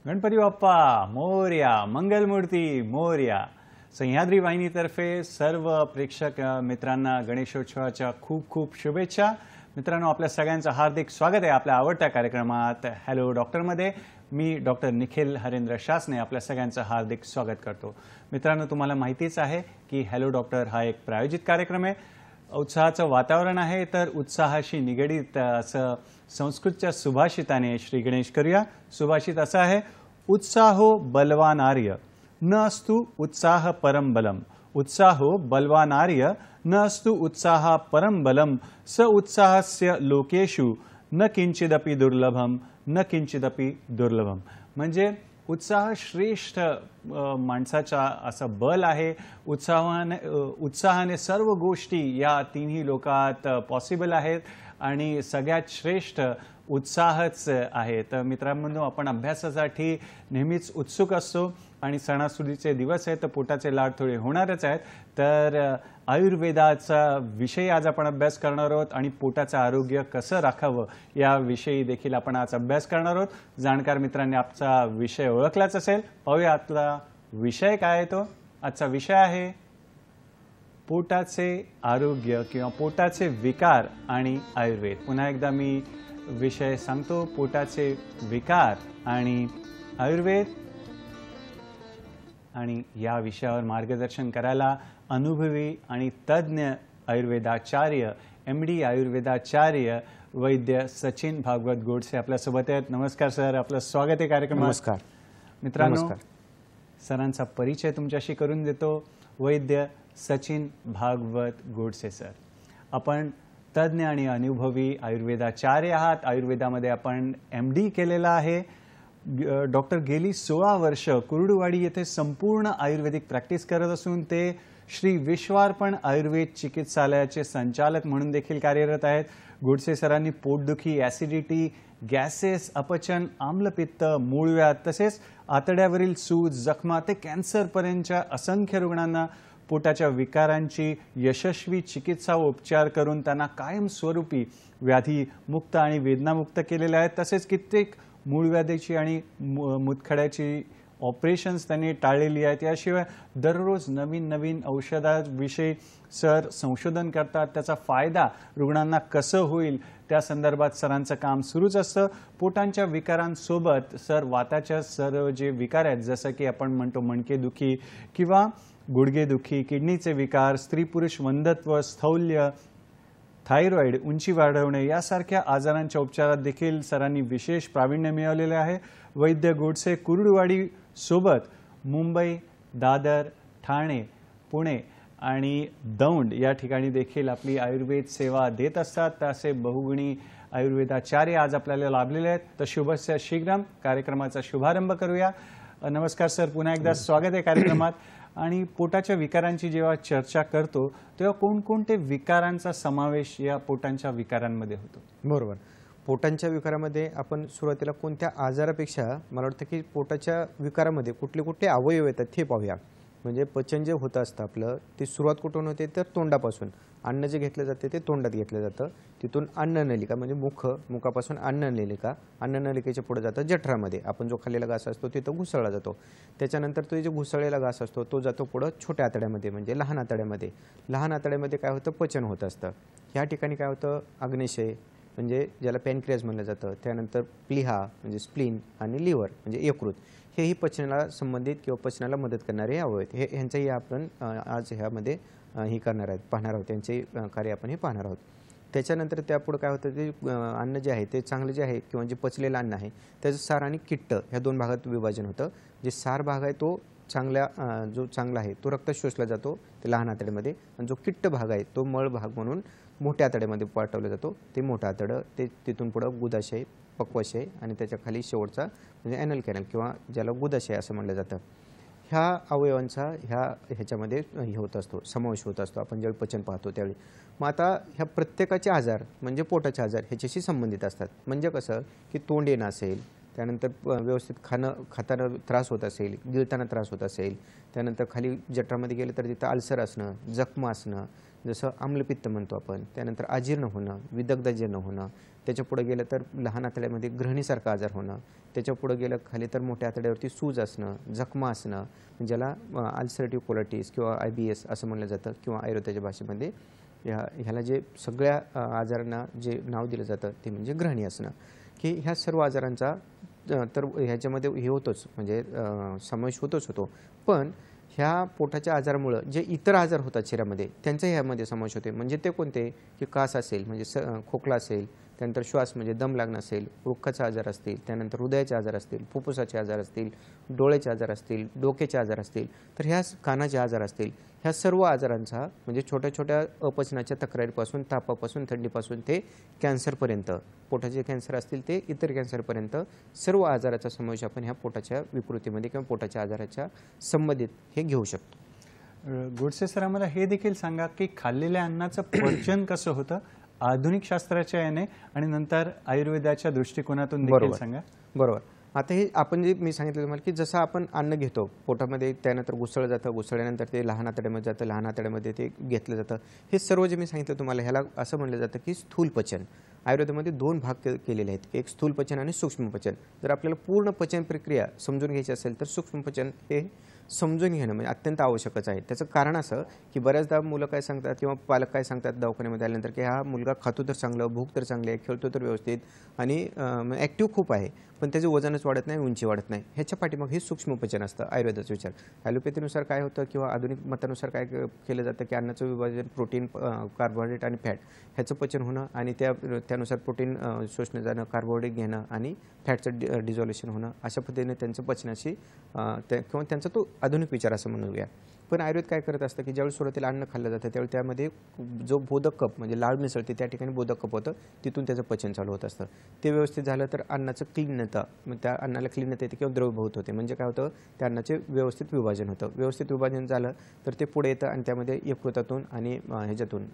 गणपती बाप्पा मोरया, मंगलमूर्ती मोरया. सह्याद्री वाहिनीतर्फे सर्व प्रेक्षक मित्रांना गणेशोत्सवाच्या खूप खूप शुभेच्छा. मित्रांनो, आपल्या सगळ्यांचं हार्दिक स्वागत आहे आपल्या आवडत्या कार्यक्रमात हॅलो डॉक्टरमध्ये. मी डॉक्टर निखिल हरेंद्र शासने आपल्या सगळ्यांचं हार्दिक स्वागत करतो. मित्रांनो, तुम्हाला माहितीच आहे की हॅलो डॉक्टर हा एक प्रायोजित कार्यक्रम आहे. उत्साहाचं वातावरण आहे, तर उत्साहाशी निगडीत असं संस्कृतच्या सुभाषिताने श्री गणेश करूया. सुभाषित असं आहे, उत्साहो बलवानार्य न अस्तु उत्साह परम बलम. उत्साहो बलवानार्य न अस्तु उत्साह परम बलम. स उत्साहस्य लोकेषु न किंचिदपी दुर्लभम न किंचिदपी दुर्लभम. म्हणजे उत्साह श्रेष्ठ माणसाचा असं बल आहे. उत्साहाने सर्व गोष्टी या तिन्ही लोकात पॉसिबल आहेत आणि सगळ्यात श्रेष्ठ उत्साहच आहे. तर मित्रांनो, आपण अभ्यासासाठी नेहमीच उत्सुक असतो आणि सणासुदीचे दिवस आहेत, तर पोटाचे लाड थोडे होणारच आहेत. तर आयुर्वेदाचा विषय आज आपण अभ्यास करणार आहोत आणि पोटाचं आरोग्य कसं राखावं याविषयी देखील आपण आज अभ्यास करणार आहोत. जाणकार मित्रांनी आजचा विषय ओळखलाच असेल. पाहूया आजचा विषय काय आहे. तो आजचा विषय आहे पोटाचे आरोग्य किंवा पोटाचे विकार आणि आयुर्वेद. पुन्हा एकदा मी विषय सांगतो, पोटाचे विकार आणि आयुर्वेद. आणि या विषयावर मार्गदर्शन करायला अनुभवी आणि तज्ञ आयुर्वेदाचार्य MD आयुर्वेदाचार्य वैद्य सचिन भागवत गोडसे आपल्यासोबत आहेत. नमस्कार सर, आपलं स्वागत आहे कार्यक्रमात. नमस्कार मित्रांनो, सरांचा परिचय तुमच्याशी करून देतो. वैद्य सचिन भागवत गोडसे सर, आपण तज्ञ आणि अनुभवी आयुर्वेदाचार्य आहात. आयुर्वेदामध्ये आपण MD केलेला आहे. डॉक्टर गेली 16 वर्ष कुर्डुवाडी येथे संपूर्ण आयुर्वेदिक प्रॅक्टिस करत असून ते श्री विश्वार्पण आयुर्वेद चिकित्सालयाचे संचालक म्हणून देखील कार्यरत आहेत. गोडसे सरांनी पोटदुखी, ॲसिडिटी, गॅसेस, अपचन, आम्लपित्त, मूळव्याध तसेच आतड्यावरील सूज, जखमा ते कॅन्सरपर्यंतच्या असंख्य रुग्णांना पोटाच्या विकारांची यशस्वी चिकित्सा व उपचार करून त्यांना कायमस्वरूपी व्याधी मुक्त आणि वेदनामुक्त केलेले आहेत. तसेच कित्येक मूळव्याधीची आणि मुतखड्याची ऑपरेशन्स त्यांनी टाळलेली आहेत. याशिवाय दररोज नवीन नवीन औषधाविषयी सर संशोधन करतात. त्याचा फायदा रुग्णांना कसं होईल त्या संदर्भात सरांचं काम सुरूच असतं. पोटांच्या विकारांसोबत सर वाताच्या सर्व जे विकार आहेत, जसं की आपण म्हणतो मणकेदुखी किंवा गुडघेदुखी, किडनीचे विकार, स्त्री पुरुष वंध्यत्व, स्थौल्य, थायरॉइड, उंची वाढवणे यासारख्या आजारांच्या उपचारात देखील सरांनी विशेष प्रावीण्य मिळवलेले आहे. वैद्य गोडसे कुर्डुवाडी सोबत मुंबई, दादर, ठाणे, पुणे आणि दौंड या ठिकाणी देखील आपली आयुर्वेद सेवा देत असतात. तसे बहुगुणी आयुर्वेदाचार्य आज आपल्याला लाभलेले आहेत. तर शुभस्य शीघ्रम कार्यक्रमाचा शुभारंभ करूया. नमस्कार सर, पुन्हा एकदा स्वागत आहे कार्यक्रमात. आणि पोटाच्या विकारांची जेव्हा चर्चा करतो तेव्हा कोणकोणते विकारांचा समावेश या पोटांच्या विकारांमध्ये होतो? बरोबर. पोटांच्या विकारामध्ये आपण सुरुवातीला कोणत्या आजारापेक्षा मला वाटतं की पोटाच्या विकारामध्ये कुठले कुठले अवयव येतात हे पाहूया. म्हणजे पचन जे होतं असतं आपलं, ती सुरुवात कुठून होते तर तोंडापासून. अन्न जे घेतलं जाते ते तोंडात घेतलं जातं. तिथून अन्ननलिका म्हणजे मुखापासून अन्ननलिका, अन्ननलिकेच्या पुढे जातं जठरामध्ये. आपण जो खाल्लेला घास असतो तिथं घुसळला जातो. त्याच्यानंतर तो जो घुसळलेला घास असतो तो जातो पुढं छोट्या आतड्यामध्ये म्हणजे लहान आतड्यामध्ये. लहान आतड्यामध्ये काय होतं, पचन होत असतं. ह्या ठिकाणी काय होतं, अग्न्याशय म्हणजे ज्याला पॅनक्रियाज म्हणलं जातं, त्यानंतर प्लीहा म्हणजे स्प्लीन आणि लिव्हर म्हणजे यकृत, हेही पचनाला संबंधित किंवा पचनाला मदत करणारे अवयव आहेत. हे ह्यांचंही आपण आज ह्यामध्ये हे करणार आहेत, पाहणार आहोत. त्यांचे कार्य आपण हे पाहणार आहोत. त्याच्यानंतर त्यापुढं काय होतं, ते अन्न जे आहे ते चांगलं जे आहे किंवा जे पचलेलं अन्न आहे त्याचं सार आणि किट्ट ह्या दोन भागात विभाजन होतं. जे सार भाग आहे तो जो चांगला आहे तो रक्त शोषला जातो ते लहान आतड्यामध्ये, आणि जो किट्ट भाग आहे तो मळ भाग म्हणून मोठ्या आतड्यामध्ये पाठवला जातो. ते मोठं आतडं, ते तिथून पुढं गुदाशय, पक्वाशय आणि त्याच्या खाली शेवटचा म्हणजे ॲनल कॅनल किंवा ज्याला गुदाशय असं म्हणलं जातं. ह्या अवयवांचा ह्याच्यामध्ये हे होत असतो, समावेश होत असतो आपण ज्यावेळी पचन पाहतो त्यावेळी. मग आता ह्या प्रत्येकाचे आजार म्हणजे पोटाचे आजार ह्याच्याशी संबंधित असतात. म्हणजे कसं की तोंड येणं असेल, त्यानंतर व्यवस्थित खाताना त्रास होत असेल, गिळताना त्रास होत असेल, त्यानंतर खाली जठरामध्ये गेलं तर तिथं अल्सर असणं, जखमा असणं, जसं आम्लपित्त म्हणतो आपण, त्यानंतर अजीर्ण होणं, विदग्ध जीर्ण होणं, त्याच्या पुढे गेलं तर लहान आतड्यामध्ये ग्रहणीसारखा आजार होणं, त्याच्या पुढे गेलं खाली तर मोठ्या आतड्यावरती सूज असणं, जखमा असणं, ज्याला अल्सरेटिव्ह कोलायटिस किंवा IBS असं म्हणलं जातं किंवा आयुर्वेदाच्या भाषेमध्ये ह्याला जे सगळ्या आजारांना जे नाव दिलं जातं ते म्हणजे ग्रहणी असणं, की ह्या सर्व आजारांचा तर ह्याच्यामध्ये हे होतोच म्हणजे समावेश होतो. पण ह्या पोटाच्या आजारामुळं जे इतर आजार होतात शरीरामध्ये त्यांचा ह्यामध्ये समावेश होते. म्हणजे ते कोणते, की कास असेल म्हणजे खोकला असेल, त्यानंतर श्वास म्हणजे दम लागणं असेल, वृक्काचा आजार असतील, त्यानंतर हृदयाचे आजार असतील, फुफ्फुसाचे आजार असतील, डोळ्याचे आजार असतील, डोक्याचे आजार असतील, तर ह्या कानाचे आजार असतील, ह्या सर्व आजारांचा म्हणजे छोट्या छोट्या अपचनाच्या तक्रारीपासून, तापापासून, थंडीपासून ते कॅन्सरपर्यंत, पोटाचे कॅन्सर असतील ते इतर कॅन्सरपर्यंत सर्व आजाराचा समावेश आपण ह्या पोटाच्या विकृतीमध्ये किंवा पोटाच्या आजाराच्या संबंधित हे घेऊ शकतो. गोडसे सर, आम्हाला हे देखील सांगा की खाल्लेल्या अन्नाचं पचन कसं होतं आधुनिक शास्त्राच्या याने आणि नंतर आयुर्वेदाच्या दृष्टिकोनातून देखील सांगा. बरोबर. आता हे आपण जे मी सांगितलं तुम्हाला की जसं आपण अन्न घेतो पोटामध्ये, त्यानंतर घुसळलं जातं, घुसळल्यानंतर ते लहान आतड्यामध्ये जातं, लहान आतड्यामध्ये ते घेतलं जातं. हे सर्व जे मी सांगितलं तुम्हाला ह्याला असं म्हणलं जातं की स्थूल पचन. आयुर्वेदामध्ये 2 भाग केलेले आहेत, एक स्थूल पचन आणि सूक्ष्म पचन. जर आपल्याला पूर्ण पचन प्रक्रिया समजून घ्यायची असेल तर सूक्ष्म पचन हे समजून घेणं म्हणजे अत्यंत आवश्यकच आहे. त्याचं कारण असं की बऱ्याचदा मुलं काय सांगतात किंवा पालक काय सांगतात दवाखान्यामध्ये आल्यानंतर की हा मुलगा खातो तर चांगलं, भूक तर चांगली आहे, खेळतो तर व्यवस्थित आणि ॲक्टिव्ह खूप आहे, पण त्याचं वजनच वाढत नाही, उंची वाढत नाही. ह्याच्या पाठीमागे हे सूक्ष्म पचन असतं आयुर्वेदाचा विचार. ॲलोपॅथीनुसार काय होतं किंवा आधुनिक मतानुसार काय केलं जातं की अन्नाचं विभाजन प्रोटीन, कार्बोहायड्रेट आणि फॅट ह्याचं पचन होणं आणि त्यानुसार प्रोटीन शोषलं जाणं, कार्बोहायड्रेट घेणं आणि फॅटचं डिझॉल्युशन होणं, अशा पद्धतीने त्यांचं पचनाची किंवा त्यांचा तो आधुनिक विचार असं म्हणूया. पण आयुर्वेद काय करत असतं की ज्यावेळी सुरुवातीला अन्न खाल्लं जातं त्यावेळी त्यामध्ये जो बोधक कप म्हणजे लाळ मिसळते त्या ठिकाणी बोधक कप होतं, तिथून त्याचं पचन चालू होत असतं. ते व्यवस्थित झालं तर अन्नाचं क्लीनता, त्या अन्नाला क्लीनता येते किंवा द्रवभूत होते. म्हणजे काय होतं, त्या अन्नाचे व्यवस्थित विभाजन होतं. व्यवस्थित विभाजन झालं तर ते पुढे येतं आणि त्यामध्ये यकृतातून आणि ह्याच्यातून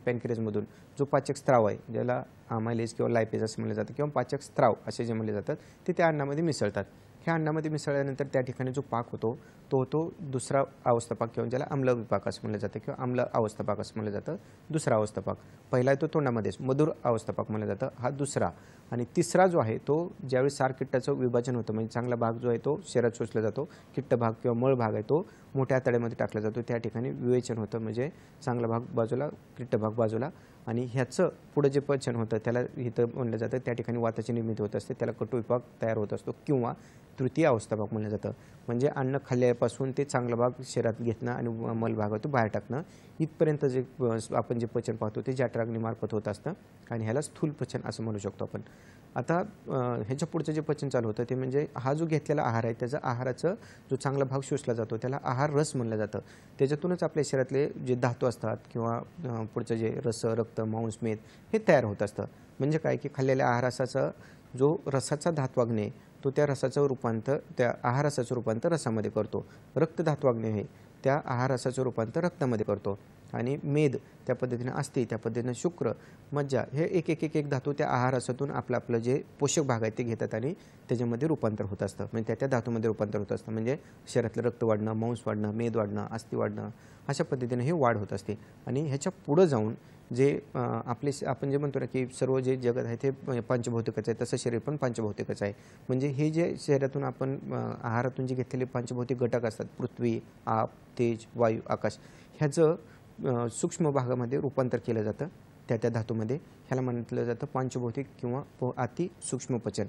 पॅनक्रियाजमधून जो पाचक स्त्राव आहे, ज्याला आमायलेज किंवा लायपेज असं म्हणलं जातं किंवा पाचक स्त्राव असे जे म्हणले जातात, ते त्या अन्नामध्ये मिसळतात. ह्या अन्नामध्ये मिसळल्यानंतर त्या ठिकाणी जो पाक होतो तो होतो दुसरा अवस्थापाक किंवा ज्याला आम्ल विपाक असं म्हणलं जातं किंवा आम्ल अवस्थापाक असं म्हणलं जातं. दुसरा अवस्थापाक, पहिला आहे तो तोंडामध्येच मधुर अवस्थापाक म्हणलं जातं, हा दुसरा. आणि तिसरा जो आहे तो ज्यावेळी सारकिट्टाचं विभाजन होतं म्हणजे चांगला भाग जो आहे तो शरीरात शोषला जातो, किट्ट भाग किंवा मळ भाग आहे तो मोठ्या आतड्यामध्ये टाकला जातो, त्या ठिकाणी विवेचन होतं म्हणजे चांगला भाग बाजूला, किट्ट भाग बाजूला. आणि ह्याचं पुढं जे पचन होतं त्याला इथं म्हणलं जातं, त्या ठिकाणी वाताची निर्मिती होत असते, त्याला कटू विपाक तयार होत असतो किंवा तृतीय अवस्थाभाग म्हणलं जातं. म्हणजे अन्न खाल्ल्यापासून ते चांगला भाग शरीरात घेणं आणि मलभागातून बाहेर टाकणं इथपर्यंत जे आपण जे पचन पाहतो ते जठराग्नीमार्फत होत असतं आणि ह्याला स्थूल पचन असं म्हणू शकतो आपण. आता ह्याच्या पुढचं जे पचन चालू होतं ते म्हणजे हा जो घेतलेला आहार आहे त्याचा आहाराचा जो चांगला भाग शोषला जातो त्याला आहार रस म्हणलं जातं. त्याच्यातूनच आपल्या शरीरातले जे धातू असतात किंवा पुढचं जे रस, रक्त, मांस, मेद हे तयार होत असतं. म्हणजे काय की खाल्लेल्या आहाराचा जो रसाचा धात्वाग्ने तो त्या रसाचं रूपांतर, त्या आहारसाचं रूपांतर रसामध्ये करतो. रक्तधात्वाग्ने हे त्या आहारसाचं रूपांतर रक्तामध्ये करतो आणि मेद त्या पद्धतीने अस्ती, त्या पद्धतीने शुक्र, मज्जा हे एक धातू त्या आहारसातून आपलं जे पोषक भाग आहे ते घेतात आणि त्याच्यामध्ये रूपांतर होत असतं. म्हणजे त्या धातूमध्ये रूपांतर होत असतं. म्हणजे शरीरातलं रक्त वाढणं, मांस वाढणं, मेद वाढणं, अस्थी वाढणं अशा पद्धतीने हे वाढ होत असते. आणि ह्याच्या पुढं जाऊन जे आपण जे म्हणतो ना की सर्व जे जगत आहे ते पंचभौतिकच आहे, तसं शरीर पण पंचभौतिकच आहे. म्हणजे हे जे शरीरातून आपण आहारातून जे घेतलेले पंचभौतिक घटक असतात, पृथ्वी, आप, तेज, वायू, आकाश, ह्याचं सूक्ष्म भागामध्ये रूपांतर केलं जातं त्या धातूमध्ये. ह्याला म्हटलं जातं पंचभौतिक किंवा अति सूक्ष्म पचन.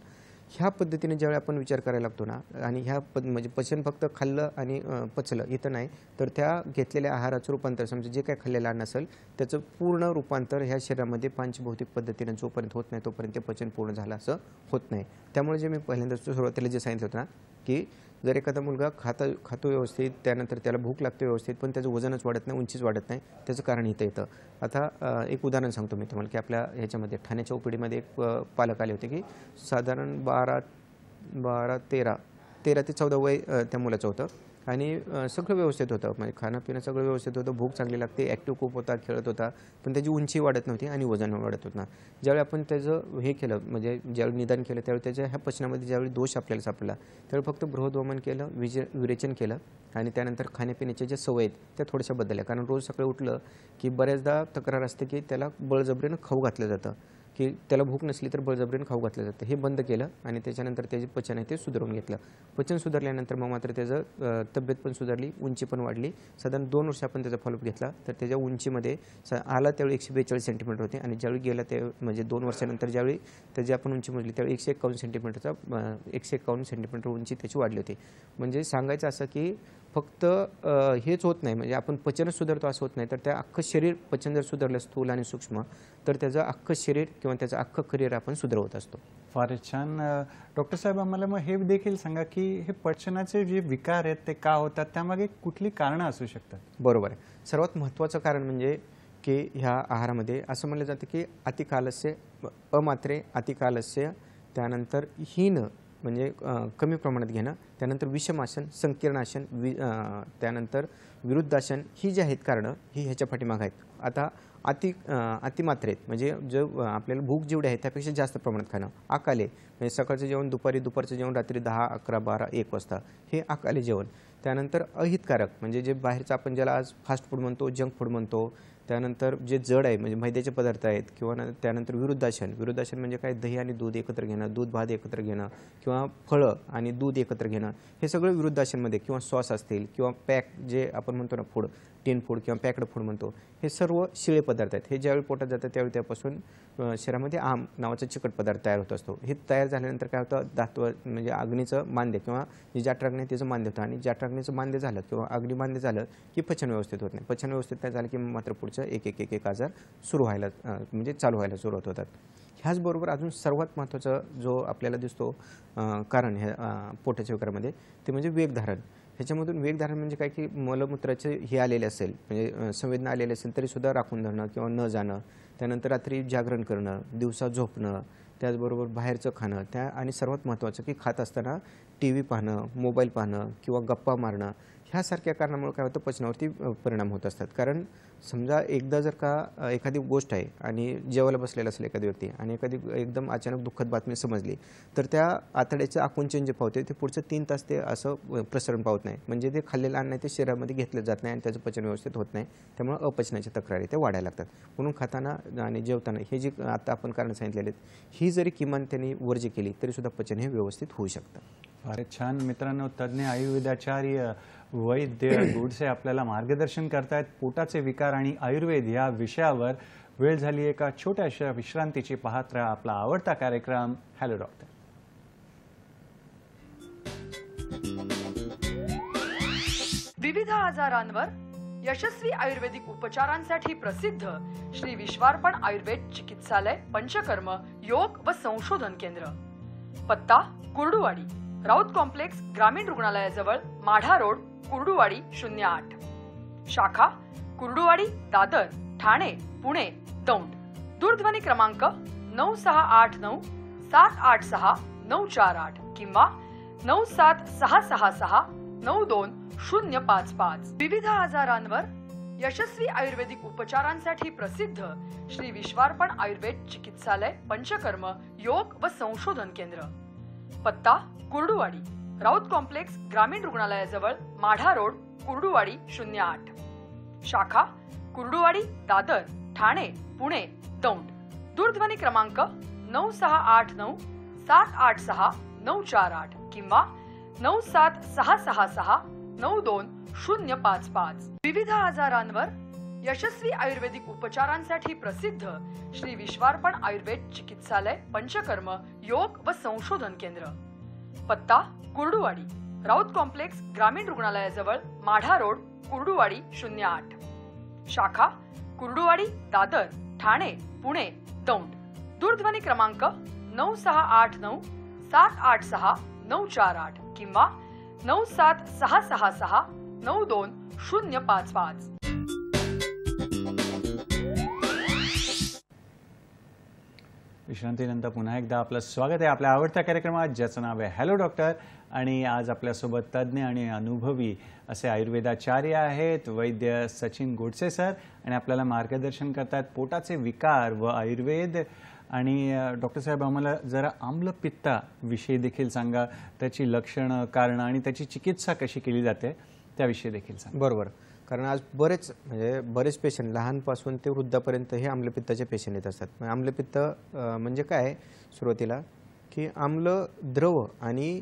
ह्या पद्धतीने ज्यावेळी आपण विचार करायला लागतो ना आणि म्हणजे पचन फक्त खाल्लं आणि पचलं इथं नाही, तर त्या घेतलेल्या आहाराचं रूपांतर समजा जे काय खाल्लेलं अन्न असेल त्याचं पूर्ण रूपांतर ह्या शरीरामध्ये पंचभौतिक पद्धतीने जोपर्यंत होत नाही तोपर्यंत ते पचन पूर्ण झालं असं होत नाही. त्यामुळे जे मी पहिल्यांदा सुरुवातीला जे सांगितलं होतं ना की जर एखादा मुलगा खातो व्यवस्थित, त्यानंतर त्याला भूक लागते व्यवस्थित, पण त्याचं वजनच वाढत नाही, उंचीच वाढत नाही, त्याचं कारण इथं येतं. आता एक उदाहरण सांगतो मी तुम्हाला की आपल्या ह्याच्यामध्ये ठाण्याच्या ओपीडीमध्ये एक पालक आले होते की साधारण 13 ते 14 वय त्या मुलाचं होतं आणि सगळं व्यवस्थित होतं, म्हणजे खाणंपिणं सगळं व्यवस्थित होतं, भूक चांगली लागते, ॲक्टिव्ह खूप होता, खेळत होता, पण त्याची उंची वाढत नव्हती आणि वजन वाढत होतं. ज्यावेळी आपण त्याचं हे केलं म्हणजे ज्यावेळी निदान केलं त्यावेळी त्याच्या ह्या पचनामध्ये ज्यावेळी दोष आपल्याला सापडला त्यावेळी फक्त बृहद्वमन केलं, विरेचन केलं आणि त्यानंतर खाण्यापिण्याच्या ज्या सवयी आहेत त्या थोड्याशा बदलल्या. कारण रोज सकाळी उठलं की बऱ्याचदा तक्रार असते की त्याला बळजबरीनं खाऊ घातलं जातं की त्याला भूक नसली तर बळजबरीने खाऊ घातलं जातं. हे बंद केलं आणि त्याच्यानंतर त्याचे पचन आहे ते सुधारून घेतलं. पचन सुधारल्यानंतर मग मात्र त्याचं तब्येत पण सुधारली, उंची पण वाढली. साधारण 2 वर्ष आपण त्याचा फॉलोअप घेतला तर त्याच्या उंचीमध्ये आला त्यावेळी 142 सेंटीमीटर होते आणि ज्यावेळी गेला ते म्हणजे 2 वर्षानंतर ज्यावेळी त्याची आपण उंची मोजली त्यावेळी 151 सेंटीमीटर उंची त्याची वाढली होती. म्हणजे सांगायचं असं की फक्त हेच होत नाही, म्हणजे आपण पचनच सुधारतो असं होत नाही, तर त्या अख्खं शरीर पचन जर सुधारलं स्थूल आणि सूक्ष्म तर त्याचं अख्खं शरीर किंवा त्याचं अख्खं करिअर आपण सुधारवत असतो. फारच छान. डॉक्टर साहेब, आम्हाला मग हे देखील सांगा की हे पचनाचे जे विकार आहेत ते का होतात, त्यामागे कुठली कारणं असू शकतात? बरोबर आहे. सर्वात महत्त्वाचं कारण म्हणजे की ह्या आहारामध्ये असं म्हणलं जातं की अतिकालस्य, अमात्रे, अतिकालस्य, त्यानंतर हीन म्हणजे कमी प्रमाणात घेणं, त्यानंतर विषमासन, संकीर्णासन, त्यानंतर विरुद्धासन, ही जी आहेत कारणं ही ह्याच्या पाठीमागं आहेत. आता अतिमात्रेत म्हणजे जो आपल्याला भूक जेवढी आहे त्यापेक्षा जास्त प्रमाणात खाणं, अकाले म्हणजे सकाळचं जेवण दुपारचं जेवण रात्री 10, 11, 12, 1 वाजता, हे अकाले जेवण. त्यानंतर अहितकारक म्हणजे जे बाहेरचं आपण ज्याला आज फास्ट फूड म्हणतो, जंक फूड म्हणतो, त्यानंतर जे जड आहे म्हणजे मैद्याचे पदार्थ आहेत, किंवा त्यानंतर विरुद्धासन म्हणजे काय, दही आणि दूध एकत्र घेणं, दूध भात एकत्र घेणं, किंवा फळं आणि दूध एकत्र घेणं, हे सगळं विरुद्धासनमध्ये, किंवा सॉस असतील किंवा पॅक जे आपण म्हणतो ना फूड, टिन फूड किंवा पॅक्ड फूड म्हणतो, हे सर्व शिळे पदार्थ आहेत. हे ज्यावेळी पोटात जातं त्यावेळी त्यापासून शरीरामध्ये आम नावाचा चिकट पदार्थ तयार होत असतो. हे तयार झाल्यानंतर काय होतं, धातू म्हणजे अग्नीचं मांद्य किंवा जे जठराग्नी त्याचं मांद्य होतं, आणि जठराग्नीचं मांद्य झालं किंवा अग्नी मांद्य झालं की पचन व्यवस्थित होत नाही. पचन व्यवस्थित नाही झालं की मात्र पुढचं एक आजार सुरू व्हायला म्हणजे चालू व्हायला सुरुवात होतात. ह्याचबरोबर अजून सर्वात महत्त्वाचा जो आपल्याला दिसतो कारण ह्या पोटाच्या विकारामध्ये ते म्हणजे वेगधारण. ह्याच्यामधून वेगधारण म्हणजे काय की मलमूत्राचे हे आलेले असेल म्हणजे संवेदना आलेले असेल तरीसुद्धा राखून धरणं किंवा न जाणं, त्यानंतर रात्री जागरण करणं, दिवसा झोपणं, त्याचबरोबर बाहेरचं खाणं, आणि सर्वात महत्त्वाचं की खात असताना TV पाहणं, मोबाईल पाहणं किंवा गप्पा मारणं, ह्यासारख्या कारणामुळे काय होतं, पचनावरती परिणाम होत असतात. कारण समजा एकदा जर का एखादी गोष्ट आहे आणि जेवायला बसलेला असेल एखादी व्यक्ती आणि एखादी एकदम अचानक दुःखद बातमी समजली तर त्या आतड्याचं आकुंचन जे पावते ते पुढचं 3 तास ते असं प्रसरण पावत नाही, म्हणजे ते खाल्लेलं अन्न ते शरीरामध्ये घेतलं जात नाही आणि त्याचं पचन व्यवस्थित होत नाही. त्यामुळे अपचनाच्या तक्रारी ते वाढायला लागतात. म्हणून खाताना आणि जेवताना हे जे आता आपण कारण सांगितलेले आहेत, ही जरी किमान त्यांनी वर्ज्य केली तरीसुद्धा पचन हे व्यवस्थित होऊ शकतं. फारच छान. मित्रांनो, तज्ज्ञ आयुर्वेदाचार्य वैद्य गोडसे आपल्याला मार्गदर्शन करतायत पोटाचे विकार आणि आयुर्वेद या विषयावर. वेळ झाली एका छोट्याशा विश्रांतीची. पाहत राहा आपला आवडता कार्यक्रम हॅलो डॉक्टर. विविध आजारांवर यशस्वी आयुर्वेदिक उपचारांसाठी प्रसिद्ध श्री विश्वार्पण आयुर्वेद चिकित्सालय पंचकर्म योग व संशोधन केंद्र. पत्ता कुर्डुवाडी, राऊत कॉम्प्लेक्स, ग्रामीण रुग्णालयाजवळ, माढा रोड, कुर्डुवाडी 08. शाखा कुर्डुवाडी, दादर, ठाणे, पुणे, दौंड. दूरध्वनी क्रमांक 9689 786 948 किंवा 97666 92 विविध आजारांवर यशस्वी आयुर्वेदिक उपचारांसाठी प्रसिद्ध श्री विश्वार्पण आयुर्वेद चिकित्सालय पंचकर्म योग व संशोधन केंद्र. पत्ता कुर्डुवाडी, राऊत कॉम्प्लेक्स, ग्रामीण रुग्णालयाजवळ, माढा रोड, कुर्डुवाडी 08. शाखा कुर्डुवाडी, दादर, ठाणे, पुणे, दौंड. दूरध्वनी क्रमांक 9689 786 948 किंवा 97666 92 विविध आजारांवर यशस्वी आयुर्वेदिक उपचारांसाठी प्रसिद्ध श्री विश्वार्पण आयुर्वेद चिकित्सालय पंचकर्म योग व संशोधन केंद्र. पत्ता कुर्डुवाडी, राऊत कॉम्प्लेक्स, ग्रामीण रुग्णालयाजवळ, माढा रोड, कुर्डुवाडी 08. शाखा कुर्डुवाडी, दादर, ठाणे, पुणे, दौंड. दूरध्वनी क्रमांक 9689 786 948 किंवा 97666 92 विश्रांतीनंतर पुन्हा एकदा आपलं स्वागत आहे आपल्या आवडत्या कार्यक्रमात, ज्याचं नाव आहे हॅलो डॉक्टर. आणि आज आपल्यासोबत तज्ज्ञ आणि अनुभवी असे आयुर्वेदाचार्य आहेत वैद्य सचिन गोडसे सर, आणि आपल्याला मार्गदर्शन करतात पोटाचे विकार व आयुर्वेद. आणि डॉक्टर साहेब, आम्हाला जरा आम्लपित्ता विषयी देखील सांगा, त्याची लक्षणं, कारणं आणि त्याची चिकित्सा कशी केली जाते त्याविषयी देखील सांगा. बरोबर. कारण आज बरेच पेशंट लहानपासून ते वृद्धापर्यंत हे आम्लपित्ताचे पेशंट येत असतात. आम्लपित्त म्हणजे काय सुरुवातीला की आम्ल द्रव आणि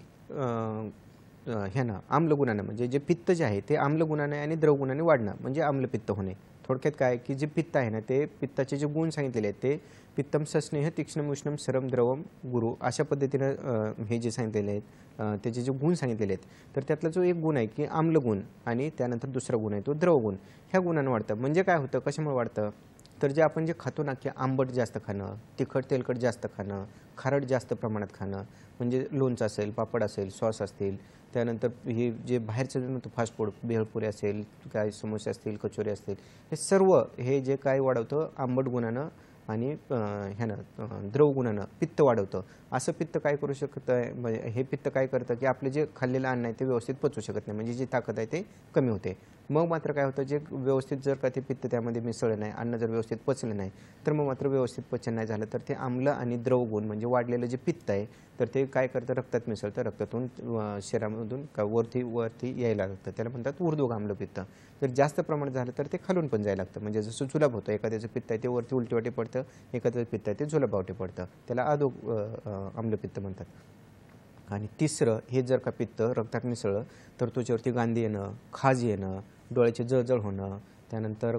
ह्यानं आम्लगुणानं म्हणजे जे पित्त जे आहे ते आम्लगुणाने आणि द्रवगुणाने वाढणं म्हणजे आम्लपित्त होणे. थोडक्यात काय की जे पित्त आहे ना ते पित्ताचे जे गुण सांगितलेले आहेत ते पित्तम सस्नेह तीक्ष्णम उष्णम सरम द्रवम गुरु अशा पद्धतीनं हे जे सांगितलेले आहेत त्याचे जे गुण सांगितलेले आहेत तर त्यातला जो एक गुण आहे की आम्लगुण आणि त्यानंतर दुसरा गुण आहे तो द्रवगुण. ह्या गुणानं वाढतं. म्हणजे काय होतं कशामुळे वाढतं तर जे आपण जे खातो ना की आंबट जास्त खाणं, तिखट तेलकट जास्त खाणं, खारट जास्त प्रमाणात खाणं म्हणजे लोणचं असेल, पापड असेल, सॉस असतील, त्यानंतर हे जे बाहेरचं जे म्हणतो फास्ट फूड भेळपुरी असेल, काय समोसे असतील, कचोरी असतील, हे सर्व हे जे काय वाढवतं आंबट गुणानं आणि ह्यानं द्रवगुणानं पित्त वाढवतं. असं पित्त काय करू शकतं आहे म्हणजे हे पित्त काय करतं की आपले जे खाल्लेलं अन्न आहे ते व्यवस्थित पचवू शकत नाही म्हणजे जी ताकद आहे ते कमी होते. मग मात्र काय होतं जे व्यवस्थित जर का ते पित्त त्यामध्ये मिसळलं नाही, अन्न जर व्यवस्थित पचलं नाही तर मग मात्र व्यवस्थित पचन नाही झालं तर ते आम्ल आणि द्रवगुण म्हणजे वाढलेलं जे पित्त आहे तर ते काय करतं रक्तात मिसळतं, रक्तातून शरीरामधून वरती यायला लागतं. त्याला म्हणतात ऊर्ध्वगामी आम्लपित्त. जर जास्त प्रमाणात झालं तर ते खालून पण जायला लागतं म्हणजे जसं जुलाब होतं. एखाद्याचं पित्त आहे ते वरती उलटीवाटी पडतं, एखाद्याचं पित्त आहे ते जुलाबावटी पडतं. त्याला अधो आम्लपित्त म्हणतात. आणि तिसरं हे जर का पित्त रक्तात मिसळलं तर त्वचेवरती गांधी येणं, खाज येणं, डोळ्याची जळजळ होणं, त्यानंतर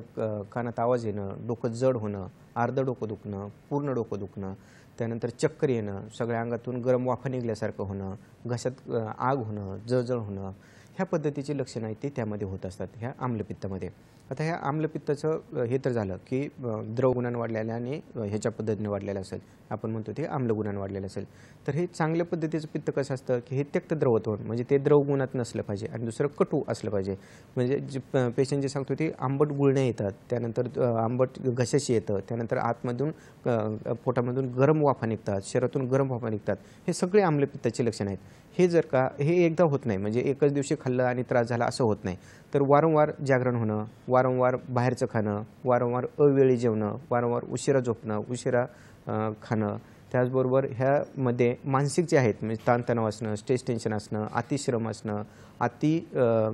कानात आवाज येणं, डोकं जड होणं, अर्धं डोकं दुखणं, पूर्ण डोकं दुखणं, त्यानंतर चक्कर येणं, सगळ्या अंगातून गरम वाफा निघल्यासारखं होणं, घशात आग होणं, जळजळ होणं, ह्या पद्धतीची लक्षणं आहेत ती त्यामध्ये होत असतात ह्या आम्लपित्तामध्ये. आता ह्या आम्लपित्ताचं हे तर झालं की द्रवगुणानं वाढलेलं आणि ह्याच्या पद्धतीने वाढलेलं असेल, आपण म्हणतो ते आम्लगुणानं वाढलेलं असेल. तर हे चांगल्या पद्धतीचं पित्त कसं असतं की हे त्यक्त द्रवत्व म्हणजे ते द्रवगुणात नसलं पाहिजे आणि दुसरं कटू असलं पाहिजे. म्हणजे जे पेशंट जे सांगतो ते आंबट गुळण्या येतात, त्यानंतर आंबट घशाशी येतं, त्यानंतर आतमधून पोटामधून गरम वाफा निघतात, शरीरातून गरम वाफा निघतात, हे सगळे आम्लपित्ताची लक्षणं आहेत. हे जर का हे एकदा होत नाही म्हणजे एकच दिवशी खाल्लं आणि त्रास झाला असं होत नाही तर वारंवार जागरण होणं, वारंवार बाहेरचं खाणं, वारंवार अवेळी जेवणं, वारंवार उशिरा झोपणं, उशिरा खाणं, त्याचबरोबर ह्यामध्ये मानसिक जे आहेत म्हणजे ताणतणाव असणं, स्ट्रेस टेन्शन असणं, अतिश्रम असणं,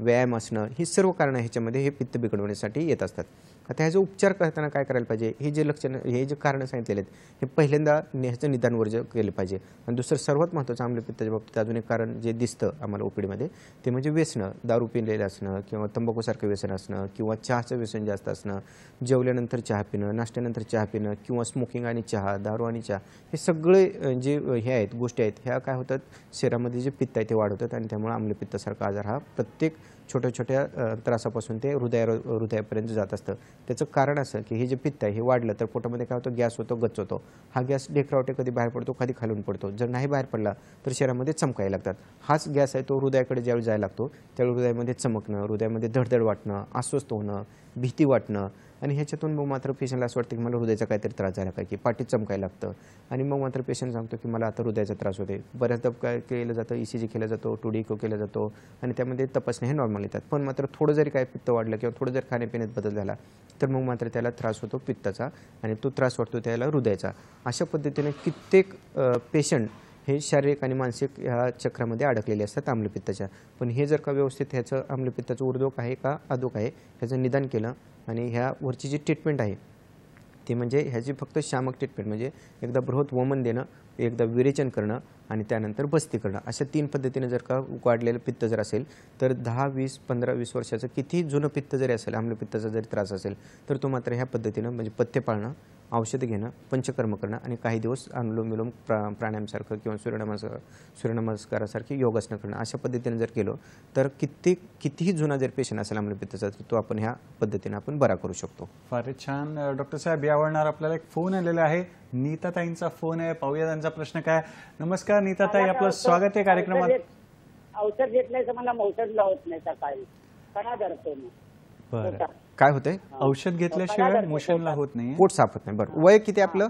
व्यायाम असणं, ही सर्व कारणं ह्याच्यामध्ये हे पित्त बिघडवण्यासाठी येत असतात. आता ह्याचा उपचार करताना काय करायला पाहिजे हे जे लक्षणं हे जे कारणं सांगितलेले आहेत हे पहिल्यांदा ह्याचं निदान वर्ज केलं पाहिजे. आणि दुसरं सर्वात महत्त्वाचं आम्लपित्ताच्या बाबतीत अजून एक कारण जे दिसतं आम्हाला ओपीडीमध्ये ते म्हणजे व्यसनं, दारू पिलेलं असणं किंवा तंबाखूसारखं व्यसन असणं किंवा चहाचं व्यसन जास्त असणं, जेवल्यानंतर चहा पिणं, नाश्त्यानंतर चहा पिणं किंवा स्मोकिंग आणि चहा, दारू आणि चहा, हे सगळे जे हे आहेत गोष्टी आहेत ह्या काय होतात शरीरामध्ये जे पित्त आहे ते वाढवतात आणि त्यामुळे आम्लपित्तासारखा आजार हा प्रत्येक छोट्या छोट्या त्रासापासून ते हृदयापर्यंत जात असतं. त्याचं कारण असं की हे जे पित्त आहे हे वाढलं तर पोटामध्ये काय होतं गॅस होतो, गच्च होतो. हा गॅस ढेकरावटे कधी बाहेर पडतो कधी खालून पडतो. जर नाही बाहेर पडला तर शरीरामध्ये चमकायला लागतात. हाच गॅस आहे तो हृदयाकडे ज्यावेळी जायला लागतो त्यावेळी हृदयामध्ये चमकणं, हृदयामध्ये धडधड वाटणं, अस्वस्थ होणं, भीती वाटणं आणि ह्याच्यातून मग मात्र पेशंटला असं वाटतं की मला हृदयाचा काहीतरी त्रास झाला काय की पाठीत चमकायला लागतं आणि मग मात्र पेशंट सांगतो की मला आता हृदयाचा त्रास होते. बऱ्याचदा काय केलं जातं ECG केला जातो, 2D इको केला जातो आणि त्यामध्ये तपासणे हे नॉर्मल येतात. पण मात्र थोडं जरी काय पित्त वाढलं किंवा थोडं जर खाण्यापिण्यात बदल झाला तर मग मात्र त्याला त्रास होतो पित्ताचा आणि तो त्रास वाटतो त्याला हृदयाचा. अशा पद्धतीने कित्येक पेशंट हे शारीरिक आणि मानसिक ह्या चक्रामध्ये अडकलेले असतात आम्लपित्ताच्या. पण हे जर का व्यवस्थित ह्याचं आम्लपित्ताचं ऊर्ध्वक आहे का अधोक आहे ह्याचं निदान केलं आणि ह्यावरची जी ट्रीटमेंट आहे ते म्हणजे ह्याची फक्त शामक ट्रीटमेंट म्हणजे एकदा बृहत वमन देणं, एकदा विरेचन करणं आणि त्यानंतर बस्ती करणं, अशा 3 पद्धतीने जर का वाढलेलं पित्त जर असेल तर 10, 20, 15, 20 वर्षाचं कितीही जुनं पित्त जरी असेल, आम्लपित्ताचा जरी त्रास असेल तर तो मात्र ह्या पद्धतीनं म्हणजे पथ्य पाळणं, औषधं घेणं, पंचकर्म करणं आणि काही दिवस अनुलोम विलोम प्राणायामसारखं किंवा सूर्यनमस्कारासारखी योगासनं करणं अशा पद्धतीने जर केलं तर कितीही जुना जर पेशंट असेल आम्लपित्ताचा तर तो आपण ह्या पद्धतीने आपण बरा करू शकतो. फारच छान डॉक्टर साहेब. यावरणार आपल्याला एक फोन आलेला आहे. नीताताईंचा फोन आहे, पाहूया त्यांचा प्रश्न काय. नमस्कार नीताताई, आपलं स्वागत आहे कार्यक्रमात. औषध घेतल्याचं मला औषध होत नाही सकाळी कणा धरतो मी. बरं, काय होतंय औषध घेतल्याशिवाय मोशनला होत नाही, पोट साफ होत नाही. बरं, वय किती आपलं?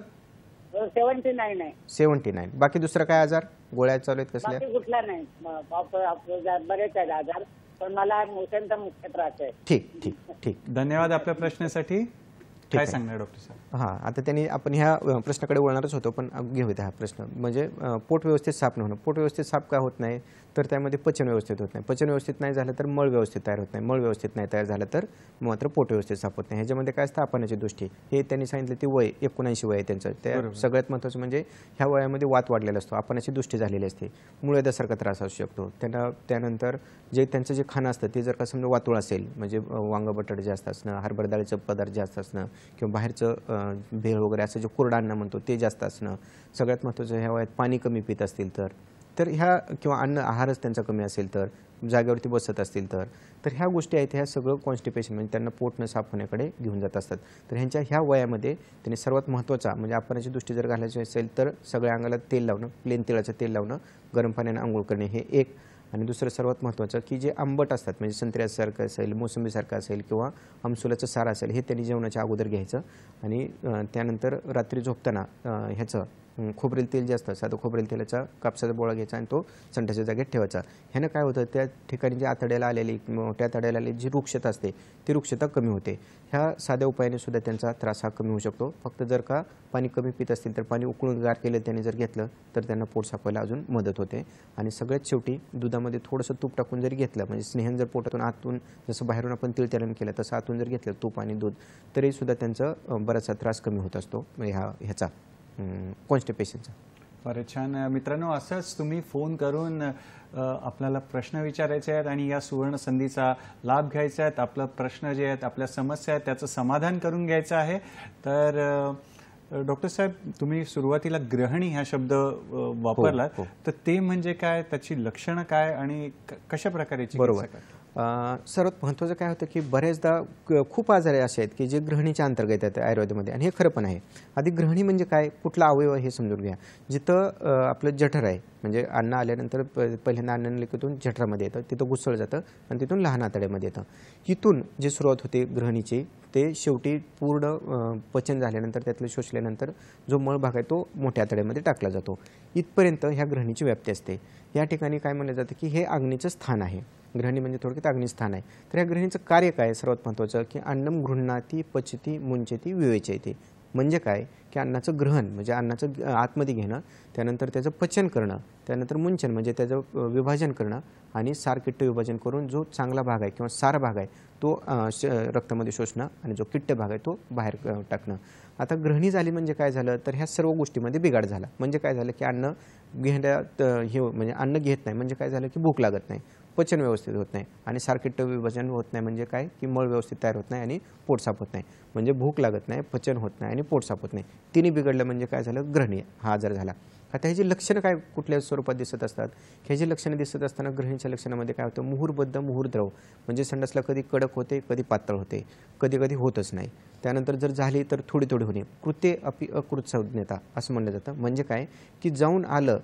79 आहे. 79. बाकी दुसरं काय आजार गोळ्या चालू आहेत कसल्या? बाकी कुठला नाही. बरेच आहेत आजार पण मला मोशनचा मुख्य त्रास आहे. ठीक. धन्यवाद आपल्या प्रश्नासाठी. काय आहे. सांगणार डॉक्टर साहेब? हां, आता त्यांनी आपण ह्या प्रश्नाकडे वळणारच होतो, पण घेऊया हा प्रश्न. म्हणजे पोट व्यवस्थित साफ न होणं. पोट व्यवस्थित साफ का होत नाही, तर त्यामध्ये पचन व्यवस्थित होत नाही. पचन व्यवस्थित नाही झालं तर मळ व्यवस्थित तयार होत नाही. मळ व्यवस्थित नाही तयार झालं तर मात्र पोट व्यवस्थित साफ होत नाही. ह्याच्यामध्ये काय असतं, आपानाची दृष्टी. हे त्यांनी सांगितलं ते वय 79 वय आहे त्यांचं. त्या सगळ्यात महत्त्वाचं म्हणजे ह्या वयामध्ये वात वाढलेला असतो, आपानाची दृष्टी झालेली असते, मुळव्याधासारखा त्रास असू शकतो त्यांना. त्यानंतर जे त्यांचं जे खाणं असतं ते जर का समजा वातुळ असेल, म्हणजे वांग बटाटे जास्त असणं, हरभरा डाळीचं पदार्थ जास्त असणं, किंवा बाहेरचं भेळ वगैरे असं जे कोरडं अन्न म्हणतो ते जास्त असणं. सगळ्यात महत्त्वाचं ह्या वयात पाणी कमी पित असतील तर ह्या, किंवा अन्न आहारच त्यांचा कमी असेल तर, जागेवरती बसत असतील तर ह्या गोष्टी आहेत, ह्या सगळं कॉन्स्टिपेशन म्हणजे त्यांना पोट न साफ होण्याकडे घेऊन जात असतात. तर ह्यांच्या ह्या वयामध्ये त्यांनी सर्वात महत्त्वाचा म्हणजे आपणाची दृष्टी जर घालायची असेल तर सगळ्या अंगाला तेल लावणं, प्लेन तिळाचं तेल लावणं, गरम पाण्याने आंघोळ करणे हे एक. आणि दुसरं सर्वात महत्त्वाचं की जे आंबट असतात म्हणजे संत्र्यासारखं असेल, मोसंबीसारखं असेल किंवा आमसुलाचं सार असेल, हे त्यांनी जेवणाच्या अगोदर घ्यायचं. आणि त्यानंतर रात्री झोपताना ह्याचं खोबरेल तेल जे असतं, साधं खोबरेल तेलाचा कापसाचा बोळा घ्यायचा आणि तो संडाच्या जागेत ठेवायचा. ह्यानं काय होतं, त्या ठिकाणी जे आतड्याला आलेली, मोठ्या आतड्याला आलेली जी रुक्षता असते ती रुक्षता कमी होते. ह्या साध्या उपायाने सुद्धा त्यांचा त्रास हा कमी होऊ शकतो. फक्त जर का पाणी कमी पित असतील तर पाणी उकळून गार केलं त्याने जर घेतलं तर त्यांना पोट साफवायला अजून मदत होते. आणि सगळ्यात शेवटी दुधामध्ये थोडंसं तूप टाकून जरी घेतलं, म्हणजे स्नेहन जर पोटातून आतून, जसं बाहेरून आपण तिळतेलन केलं तसं आतून जर घेतलं तूप आणि दूध, तरी सुद्धा त्यांचा बराचसा त्रास कमी होत असतो ह्याचा कॉन्स्टिपेशनचा. फारच छान. मित्रांनो, असंच तुम्ही फोन करून आपल्याला प्रश्न विचारायचे आहेत आणि या सुवर्ण संधीचा लाभ घ्यायचा आहे. आपलं प्रश्न जे आहेत, आपल्या समस्या आहेत, त्याचं समाधान करून घ्यायचं आहे. तर डॉक्टर साहेब, तुम्ही सुरुवातीला ग्रहणी हा शब्द वापरला, तर ते म्हणजे काय, त्याची लक्षणं काय आणि कशा प्रकारे बरोबर. सर्वात महत्त्वाचं काय होतं की बऱ्याचदा खूप आजार असे आहेत की जे ग्रहणीच्या अंतर्गत येतात आयुर्वेदामध्ये, आणि हे खरं पण आहे. आधी ग्रहणी म्हणजे काय, कुठला अवयव हे समजून घ्या. जिथं आपलं जठर आहे, म्हणजे अन्न आल्यानंतर पहिल्यांदा अन्ननलिकेतून जठरामध्ये येतं, तिथं घुसळ जातं आणि तिथून लहान आतड्यामध्ये येतं. इथून जी सुरुवात होते ग्रहणीची, ते शेवटी पूर्ण पचन झाल्यानंतर, त्यातलं शोषल्यानंतर जो मळ भाग आहे तो मोठ्या आतड्यामध्ये टाकला जातो. इथपर्यंत ह्या ग्रहणीची व्याप्ती असते. या ठिकाणी काय म्हणलं जातं की हे अग्नीचं स्थान आहे. ग्रहणी म्हणजे थोडक्यात अग्निस्थान आहे. तर या ग्रहणीचं कार्य काय, सर्वात महत्त्वाचं की अन्नम गृह्णाती पचती मुंचती विवेचयते. म्हणजे काय की अन्नाचं ग्रहण म्हणजे अन्नाचं आतमध्ये घेणं, त्यानंतर त्याचं पचन करणं, त्यानंतर मुंचन म्हणजे त्याचं विभाजन करणं, आणि सारकिट्ट विभाजन करून जो चांगला भाग आहे किंवा सार भाग आहे तो रक्तामध्ये शोषणं, आणि जो किट्ट भाग आहे तो बाहेर टाकणं. आता ग्रहणी झाली म्हणजे काय झालं, तर ह्या सर्व गोष्टीमध्ये बिघाड झाला. म्हणजे काय झालं की अन्न घेण्यात हे म्हणजे अन्न घेत नाही, म्हणजे काय झालं की भूक लागत नाही, पचन व्यवस्थित होत नाही, आणि सारकिट्ट विभाजन होत नाही, म्हणजे काय की मळ व्यवस्थित तयार होत नाही आणि पोट साफ होत नाही. म्हणजे भूक लागत नाही, पचन होत नाही आणि पोट साफ होत नाही. तिन्ही बिघडलं म्हणजे काय झालं, ग्रहणी हा आजार झाला. आता ह्याची लक्षणं काय कुठल्या स्वरूपात दिसत असतात, ह्याची लक्षणं दिसत असताना ग्रहणीच्या लक्षणामध्ये काय होतं, मुहूर्बद्ध मुहूर्द्रव, म्हणजे संडासला कधी कडक होते, कधी पातळ होते, कधी कधी होतच नाही. त्यानंतर जर झाली तर थोडी थोडी होणे, कृत्ये अपि अकृत संज्ञता असं म्हणलं जातं. म्हणजे काय की जाऊन आलं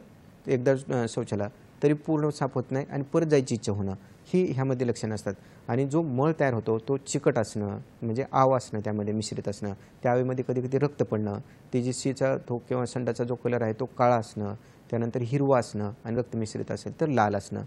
एकदा शौचाला तरी पूर्ण साफ होत नाही आणि परत जायची इच्छा होणं, ही ह्यामध्ये लक्षणं असतात. आणि जो मळ तयार होतो तो चिकट असणं, म्हणजे आव असणं, त्यामध्ये मिश्रित असणं, त्या आवेमध्ये कधी कधी रक्त पडणं, तेजस्वीचा तो किंवा संडाचा जो कलर आहे तो काळा असणं, त्यानंतर हिरवा असणं, आणि रक्त मिश्रित असेल तर लाल असणं.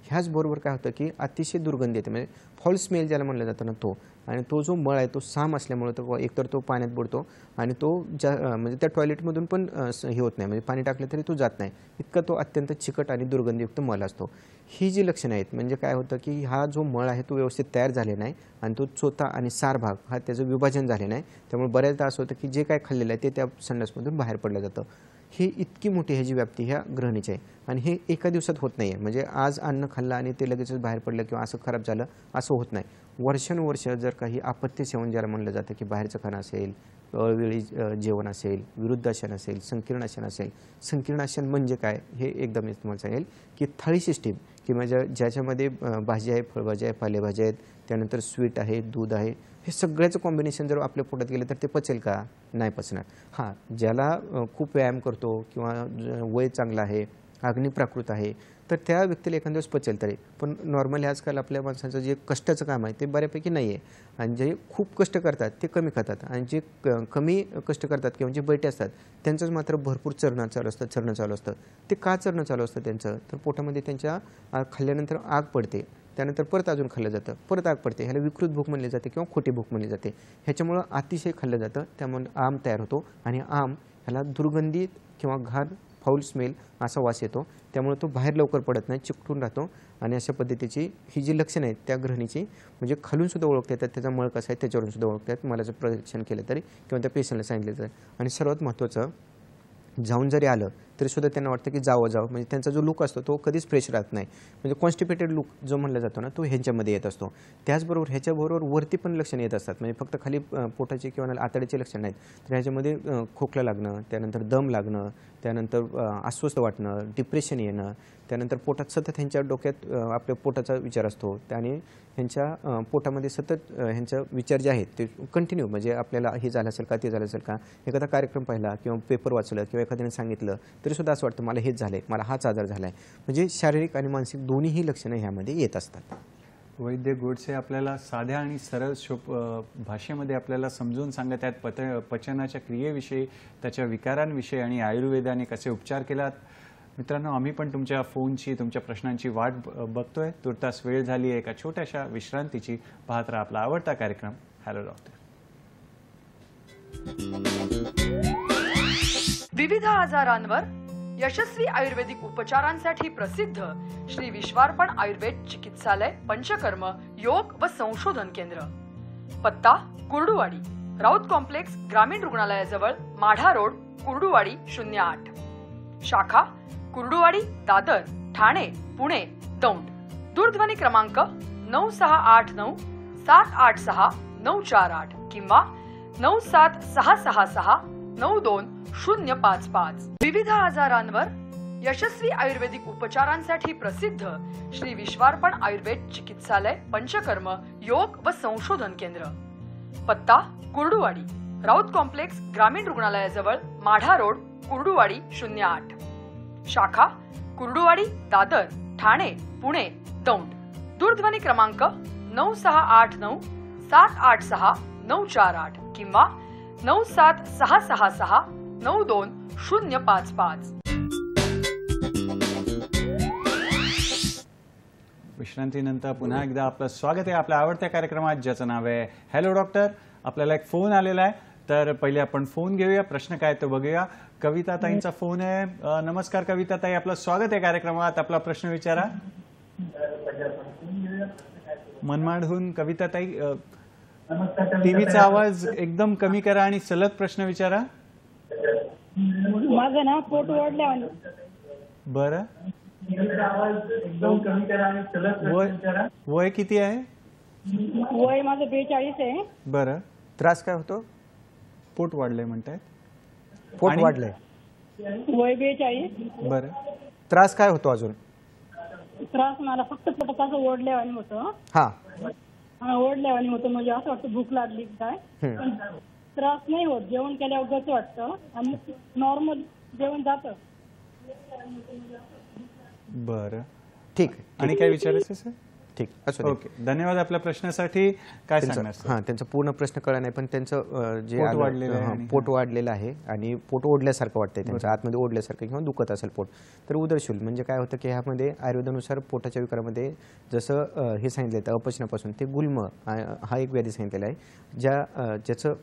ह्याचबरोबर काय होतं की अतिशय दुर्गंधी येते, म्हणजे फॉल स्मेल ज्याला म्हणलं जातं ना तो. आणि तो जो मळ आहे तो साम असल्यामुळे तो एकतर तो पाण्यात बुडतो, आणि तो म्हणजे त्या टॉयलेटमधून पण हे होत नाही, म्हणजे पाणी टाकलं तरी तो जात नाही, इतका तो अत्यंत चिकट आणि दुर्गंधीयुक्त मळ असतो. ही जी लक्षणं आहेत, म्हणजे काय होतं की हा जो मळ आहे तो व्यवस्थित तयार झाले नाही, आणि तो चोथा आणि सार भाग हा त्याचं विभाजन झाले नाही. त्यामुळे बऱ्याचदा असं होतं की जे काय खाल्लेलं आहे ते त्या संडासमधून बाहेर पडलं जातं. ही इतकी मोठी ह्याची व्याप्ती ह्या ग्रहणीची आहे. आणि हे एका दिवसात होत नाही आहे, म्हणजे आज अन्न खाल्लं आणि ते लगेचच बाहेर पडलं किंवा असं खराब झालं असं होत नाही. वर्षानुवर्ष जर काही आपत्ती सेवन ज्याला म्हणलं जातं की बाहेरचं खाणं असेल, अळवेळी जेवण असेल, विरुद्धासन असेल, संकीर्णासन असेल. संकीर्णासन म्हणजे काय हे एकदा मी तुम्हाला सांगेल की थाळी सिस्टीम, की म्हणजे ज्याच्यामध्ये भाजी आहे, फळभाजी आहे, पालेभाज्या आहेत, त्यानंतर स्वीट आहे, दूध आहे, हे सगळ्याचं कॉम्बिनेशन जर आपल्या पोटात गेलं तर ते पचेल का, नाही पचणार. हां, ज्याला खूप व्यायाम करतो किंवा वय चांगलं आहे, अग्निप्राकृत आहे, तर त्या व्यक्तीला एखाद्या दिवस पचेल तरी. पण नॉर्मली आजकाल आपल्या माणसाचं जे कष्टाचं काम आहे ते बऱ्यापैकी नाही आहे, आणि जे खूप कष्ट करतात ते कमी खातात, आणि जे कमी कष्ट करतात किंवा जे बैठे असतात त्यांचंच मात्र भरपूर चरणं चालू असतं. ते का चरणं चालू असतं त्यांचं, तर पोटामध्ये त्यांच्या खाल्ल्यानंतर आग पडते, त्यानंतर परत अजून खाल्लं जातं, परत आग पडते, ह्याला विकृत भूक म्हणली जाते किंवा खोटी भूक म्हणली जाते. ह्याच्यामुळं अतिशय खाल्लं जातं, त्यामुळे आम तयार होतो आणि आम ह्याला दुर्गंधी किंवा घाण फाऊल स्मेल असा वास येतो, त्यामुळे तो बाहेर लवकर पडत नाही, चिकटून राहतो. आणि अशा पद्धतीची ही जी लक्षणं आहेत त्या ग्रहणीची म्हणजे खालून सुद्धा ओळखता येतात, त्याचा मळ कसा आहे त्याच्यावरून सुद्धा ओळखता येतात, मला जर परीक्षण केलं तरी किंवा त्या पेशंटला सांगितलं तर. आणि सर्वात महत्त्वाचं, जाऊन जरी आलं तरी सुद्धा त्यांना वाटतं की जावं म्हणजे त्यांचा जो लुक असतो तो कधीच फ्रेश राहत नाही, म्हणजे कॉन्स्टिपेटेड लुक जो म्हणला जातो ना तो ह्यांच्यामध्ये येत असतो. त्याचबरोबर ह्याच्याबरोबर वरती पण लक्षणं येत असतात, म्हणजे फक्त खाली पोटाचे किंवा आतड्याचे लक्षण नाहीत, तर ह्याच्यामध्ये खोकला लागणं, त्यानंतर दम लागणं, त्यानंतर अस्वस्थ वाटणं, डिप्रेशन येणं, त्यानंतर पोटात सतत ह्यांच्या डोक्यात आपल्या पोटाचा विचार असतो आणि ह्यांच्या पोटामध्ये सतत ह्यांचा विचार जे आहेत ते कंटिन्यू, म्हणजे आपल्याला हे झालं असेल का, ते झालं असेल का, एखादा कार्यक्रम पाहिला किंवा पेपर वाचलं किंवा एखाद्याने सांगितलं तरीसुद्धा असं वाटतं मला हेच झालं आहे, मला हाच आजार झाला आहे. म्हणजे शारीरिक आणि मानसिक दोन्हीही लक्षणं ह्यामध्ये येत असतात. वैद्य गोडसे आपल्याला साध्या आणि सरळ भाषेमध्ये आपल्याला समजून सांगत आहेत पचनाच्या क्रियेविषयी, त्याच्या विकारांविषयी आणि आयुर्वेदाने कसे उपचार केलात. मित्रांनो, आम्ही पण तुमच्या फोनची, तुमच्या प्रश्नांची वाट बघतोय. तुर्तास वेळ झाली आहे एका छोट्याशा विश्रांतीची. पाहत राहा आपला आवडता कार्यक्रम हॅलो डॉक्टर. विविध आजारांवर यशस्वी आयुर्वेदिक उपचारांसाठी प्रसिद्ध श्री विश्वार्पण आयुर्वेद चिकित्सालय पंचकर्म योग व संशोधन केंद्र. पत्ता कुर्डुवाडी, राऊत कॉम्प्लेक्स, ग्रामीण रुग्णालयाजवळ, माढा रोड, कुर्डुवाडी 08. शाखा कुर्डुवाडी, दादर, ठाणे, पुणे, दौंड. दूरध्वनी क्रमांक 9689 786 948 किंवा 97666 92055. विविध आजारांवर यशस्वी आयुर्वेदिक उपचारांसाठी प्रसिद्ध श्री विश्वार्पण आयुर्वेद चिकित्सालय पंचकर्म योग व संशोधन केंद्र. पत्ता कुर्डुवाडी, राऊत कॉम्प्लेक्स, ग्रामीण रुग्णालयाजवळ, माढा रोड, कुर्डुवाडी 08. शाखा कुर्डुवाडी, दादर, ठाणे, पुणे, दौंड. दूरध्वनी क्रमांक 9689 786 948 किंवा 97666 92055. विश्रांतीनंतर पुन्हा एकदा आपलं स्वागत आहे आपल्या आवडत्या कार्यक्रमात, ज्याचं नाव आहे हॅलो डॉक्टर. आपल्याला एक फोन आलेला आहे, तर पहिले आपण फोन घेऊया. प्रश्न काय तो बघूया. कविता ताईंचा फोन आहे. नमस्कार कविता ताई, आपलं स्वागत आहे कार्यक्रमात. आपला प्रश्न विचारा. मनमाडहून कविता ताई, टीव्हीचा आवाज एकदम कमी करा आणि सलग प्रश्न विचारा. माझं ना पोट वाढलं. बरं, वय किती आहे? वय माझं 42 आहे. बरं, त्रास काय होतो? पोट वाढलंय म्हणतायत. पोट वाढलंय, वय 42. बरं, त्रास काय होतो अजून? त्रास मला फक्त पोटात असं ओढल्यावानी होतं. हा, ओढल्यावानी होतं, म्हणजे असं वाटतं भूक लागली काय, पण त्रास नाही होत. जेवण केल्यावर गच वाटतं आणि नॉर्मल जेवण जातं. बरं, ठीक आहे. आणि काय विचारायचं सर? ठीक, असं ओके, धन्यवाद आपल्या प्रश्नासाठी. काय सांगणार सर? हां, त्यांचा पूर्ण प्रश्न कळला नाही, पण त्यांचं जे पोट वाढलेलं आहे आणि- पोट वाढलेलं आहे आणि पोट ओढल्यासारखं वाटतंय, त्यांच्या आतमध्ये ओढल्यासारखं किंवा दुखत असेल पोट, तर उदरशूल म्हणजे काय होतं की ह्यामध्ये आयुर्वेदानुसार पोटाच्या विकारामध्ये जसं हे सांगितलं आहे अपचनापासून ते गुल्म हा एक व्याधी सांगितलेला आहे, ज्याचं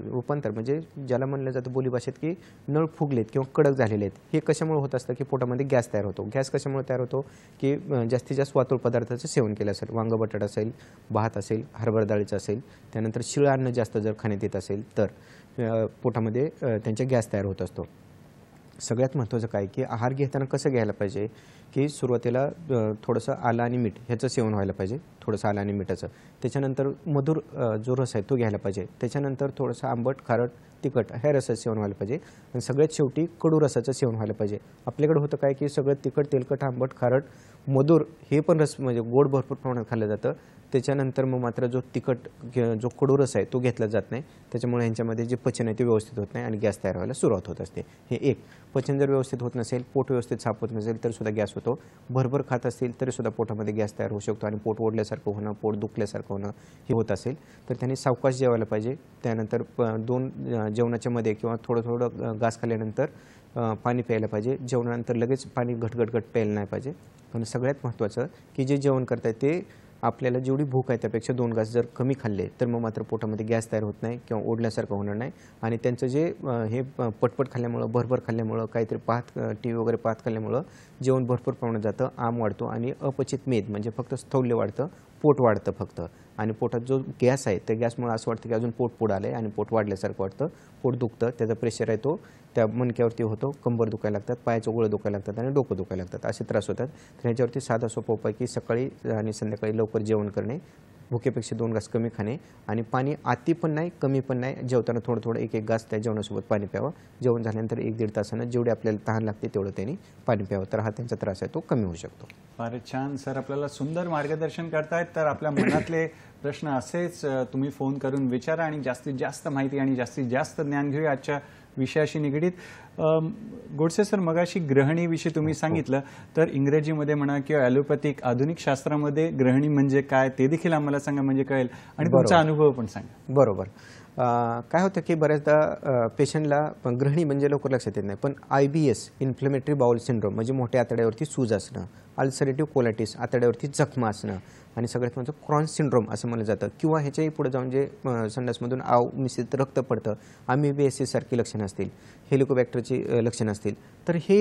रूपांतर म्हणजे ज्याला म्हणलं जातं बोलीभाषेत की नळ फुगलेत किंवा कडक झालेले आहेत. हे कशामुळे होत असतं की पोटामध्ये गॅस तयार होतो. गॅस कशामुळे तयार होतो की जास्तीत जास्त वातुळ पदार्थाचं सेवन केलं असेल, वांग बटाटा असेल, भात असेल, हरभरा डाळीचं असेल, त्यानंतर शिळं अन्न जास्त जर खाण्यात येत असेल तर पोटामध्ये त्यांच्या गॅस तयार होत असतो. सगळ्यात महत्त्वाचं काय की आहार घेताना कसं घ्यायला पाहिजे की सुरुवातीला थोडंसं आलं आणि मीठ ह्याचं सेवन व्हायला पाहिजे, थोडंसं आलं आणि मिठाचं. त्याच्यानंतर मधुर जो रस आहे तो घ्यायला पाहिजे. त्याच्यानंतर थोडंसं आंबट, खारट, तिखट ह्या रसाचं सेवन व्हायला पाहिजे. आणि सगळ्यात शेवटी कडू रसाचं सेवन व्हायला पाहिजे. आपल्याकडे होतं काय की सगळं तिखट, तेलकट, आंबट, खारट, मधुर हे पण रस म्हणजे गोड भरपूर प्रमाणात खाल्लं जातं. त्याच्यानंतर मग मात्र जो तिखट, जो कडू रस आहे तो घेतला जात नाही. त्याच्यामुळे ह्यांच्यामध्ये जे पचन आहे ते व्यवस्थित होत नाही आणि गॅस तयार व्हायला सुरुवात होत असते. हे एक. पचन जर व्यवस्थित होत नसेल, पोट व्यवस्थित साफ होत नसेल तर सुद्धा गॅस होतो. भरभर खात असतील तरी सुद्धा पोटामध्ये गॅस तयार होऊ शकतो आणि पोट ओढल्यासारखं होणं, पोट दुखल्यासारखं होणं हे होत असेल तर त्यांनी सावकाश जेवायला पाहिजे. त्यानंतर 2 जेवणाच्या मध्ये किंवा थोडं घास खाल्ल्यानंतर पाणी प्यायला पाहिजे. जेवणानंतर लगेच पाणी घट प्यायला नाही पाहिजे. पण सगळ्यात महत्त्वाचं की जे जेवण करताय ते आपल्याला जेवढी भूक आहे त्यापेक्षा 2 घास जर कमी खाल्ले तर मग मात्र पोटामध्ये गॅस तयार होत नाही किंवा ओढल्यासारखं होणार नाही. आणि त्यांचं जे हे पटपट खाल्ल्यामुळं, भरभर खाल्ल्यामुळं, काहीतरी टी व्ही वगैरे पाहत खाल्ल्यामुळं जेवण भरपूर प्रमाणात जातं, आम वाढतो आणि अपचित मेद म्हणजे फक्त स्थौल्य वाढतं, पोट वाढतं फक्त. आणि पोटात जो गॅस आहे त्या गॅसमुळे असं वाटतं की अजून पोट पुढं आलं आहे आणि पोट वाढल्यासारखं वाटतं, पोट दुखतं, त्याचा प्रेशर आहे तो त्या मणक्यावरती होतो, कंबर दुखायला लागतात, पायाचं गोळं दुखायला लागतात आणि डोकं दुखायला लागतात, असे त्रास होतात. तर ह्याच्यावरती साधा सोपा उपाय की सकाळी आणि संध्याकाळी लवकर जेवण करणे, भुकेपेक्षा 2 घास कमी खाणे आणि पाणी अति पण नाही कमी पण नाही, जेवताना थोडं 1-1 घास त्या जेवणासोबत पाणी प्यावं. जेवण झाल्यानंतर 1-1.5 तासानं जेवढे आपल्याला तहान लागते तेवढं त्यांनी पाणी प्यावं, तर हा त्यांचा त्रास आहे तो कमी होऊ शकतो. फारच छान सर, आपल्याला सुंदर मार्गदर्शन करतायत. तर आपल्या मनातले प्रश्न असेच तुम्ही फोन करून विचारा आणि जास्तीत जास्त माहिती आणि जास्तीत जास्त ज्ञान घेऊया आजच्या विषयाशी निगडीत. गोडसे सर, मगाशी ग्रहणीविषयी तुम्ही सांगितलं, तर इंग्रजीमध्ये म्हणा किंवा ॲलोपॅथिक आधुनिक शास्त्रामध्ये ग्रहणी म्हणजे काय ते देखील आम्हाला सांगा, म्हणजे कळेल आणि तुमचा अनुभव पण सांगा. बरोबर. काय होतं की बऱ्याचदा पेशंटला ग्रहणी म्हणजे लवकर लक्षात येत नाही, पण IBS इन्फ्लेमेटरी बाउल सिंड्रोम म्हणजे मोठ्या आतड्यावरती सूज असणं, अल्सरेटिव्ह कोलायटिस आतड्यावरती जखमा असणं आणि सगळ्यात म्हणजे क्रॉन्स सिंड्रोम असं म्हणलं जातं किंवा ह्याच्याही पुढे जाऊन जे संडासमधून आव मिश्रित रक्त पडतं, अमिबिएसिस सारखी लक्षणं असतील, हेलिकोबॅक्टरची लक्षणं असतील, तर हे